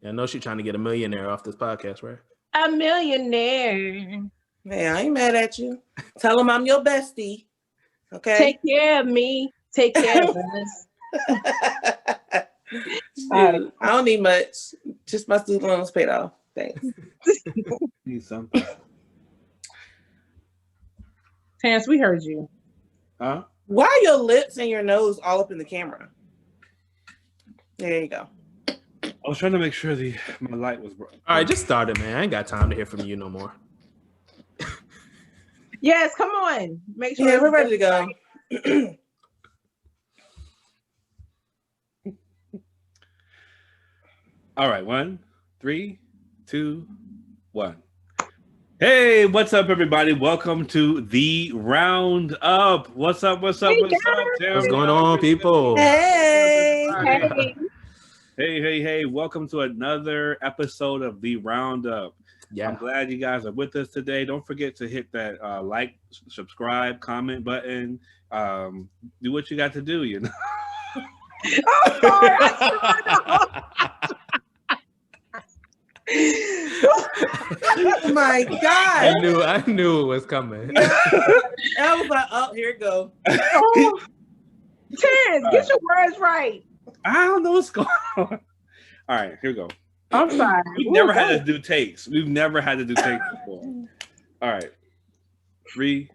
[SPEAKER 2] I know she's trying to get a millionaire off this podcast, right?
[SPEAKER 3] A millionaire.
[SPEAKER 4] Hey, I ain't mad at you. Tell them I'm your bestie. Okay.
[SPEAKER 3] Take care of me. Take care of us.
[SPEAKER 4] Shoot, I don't need much. Just my student loans paid off. Thanks.
[SPEAKER 1] Need something.
[SPEAKER 3] Terrence, we heard you.
[SPEAKER 1] Huh?
[SPEAKER 4] Why are your lips and your nose all up in the camera? There you go.
[SPEAKER 1] I was trying to make sure my light was bright.
[SPEAKER 2] All right, just start it, man. I ain't got time to hear from you no more.
[SPEAKER 3] Yes, come on. Make sure.
[SPEAKER 4] Yeah, we're ready to go.
[SPEAKER 1] All right, 1, 3, 2, 1. Hey, what's up, everybody? Welcome to The Round Up. What's up? What's up?
[SPEAKER 3] Hey,
[SPEAKER 1] What's up? Tamara?
[SPEAKER 2] What's going on, people?
[SPEAKER 4] Hey.
[SPEAKER 3] Hey.
[SPEAKER 1] Hey. Welcome to another episode of The Roundup. I'm
[SPEAKER 2] Yeah.
[SPEAKER 1] glad you guys are with us today. Don't forget to hit that like, subscribe, comment button. Do what you got to do, you know.
[SPEAKER 3] Oh, sorry.
[SPEAKER 4] Oh my
[SPEAKER 2] I
[SPEAKER 4] God.
[SPEAKER 2] knew it was coming.
[SPEAKER 4] I was like, oh, here it go.
[SPEAKER 3] Oh. Terrence, get your words right.
[SPEAKER 1] I don't know what's going on. All right, here we go.
[SPEAKER 3] I'm sorry.
[SPEAKER 1] We've never had to do takes. We've never had to do takes before. All right. 3,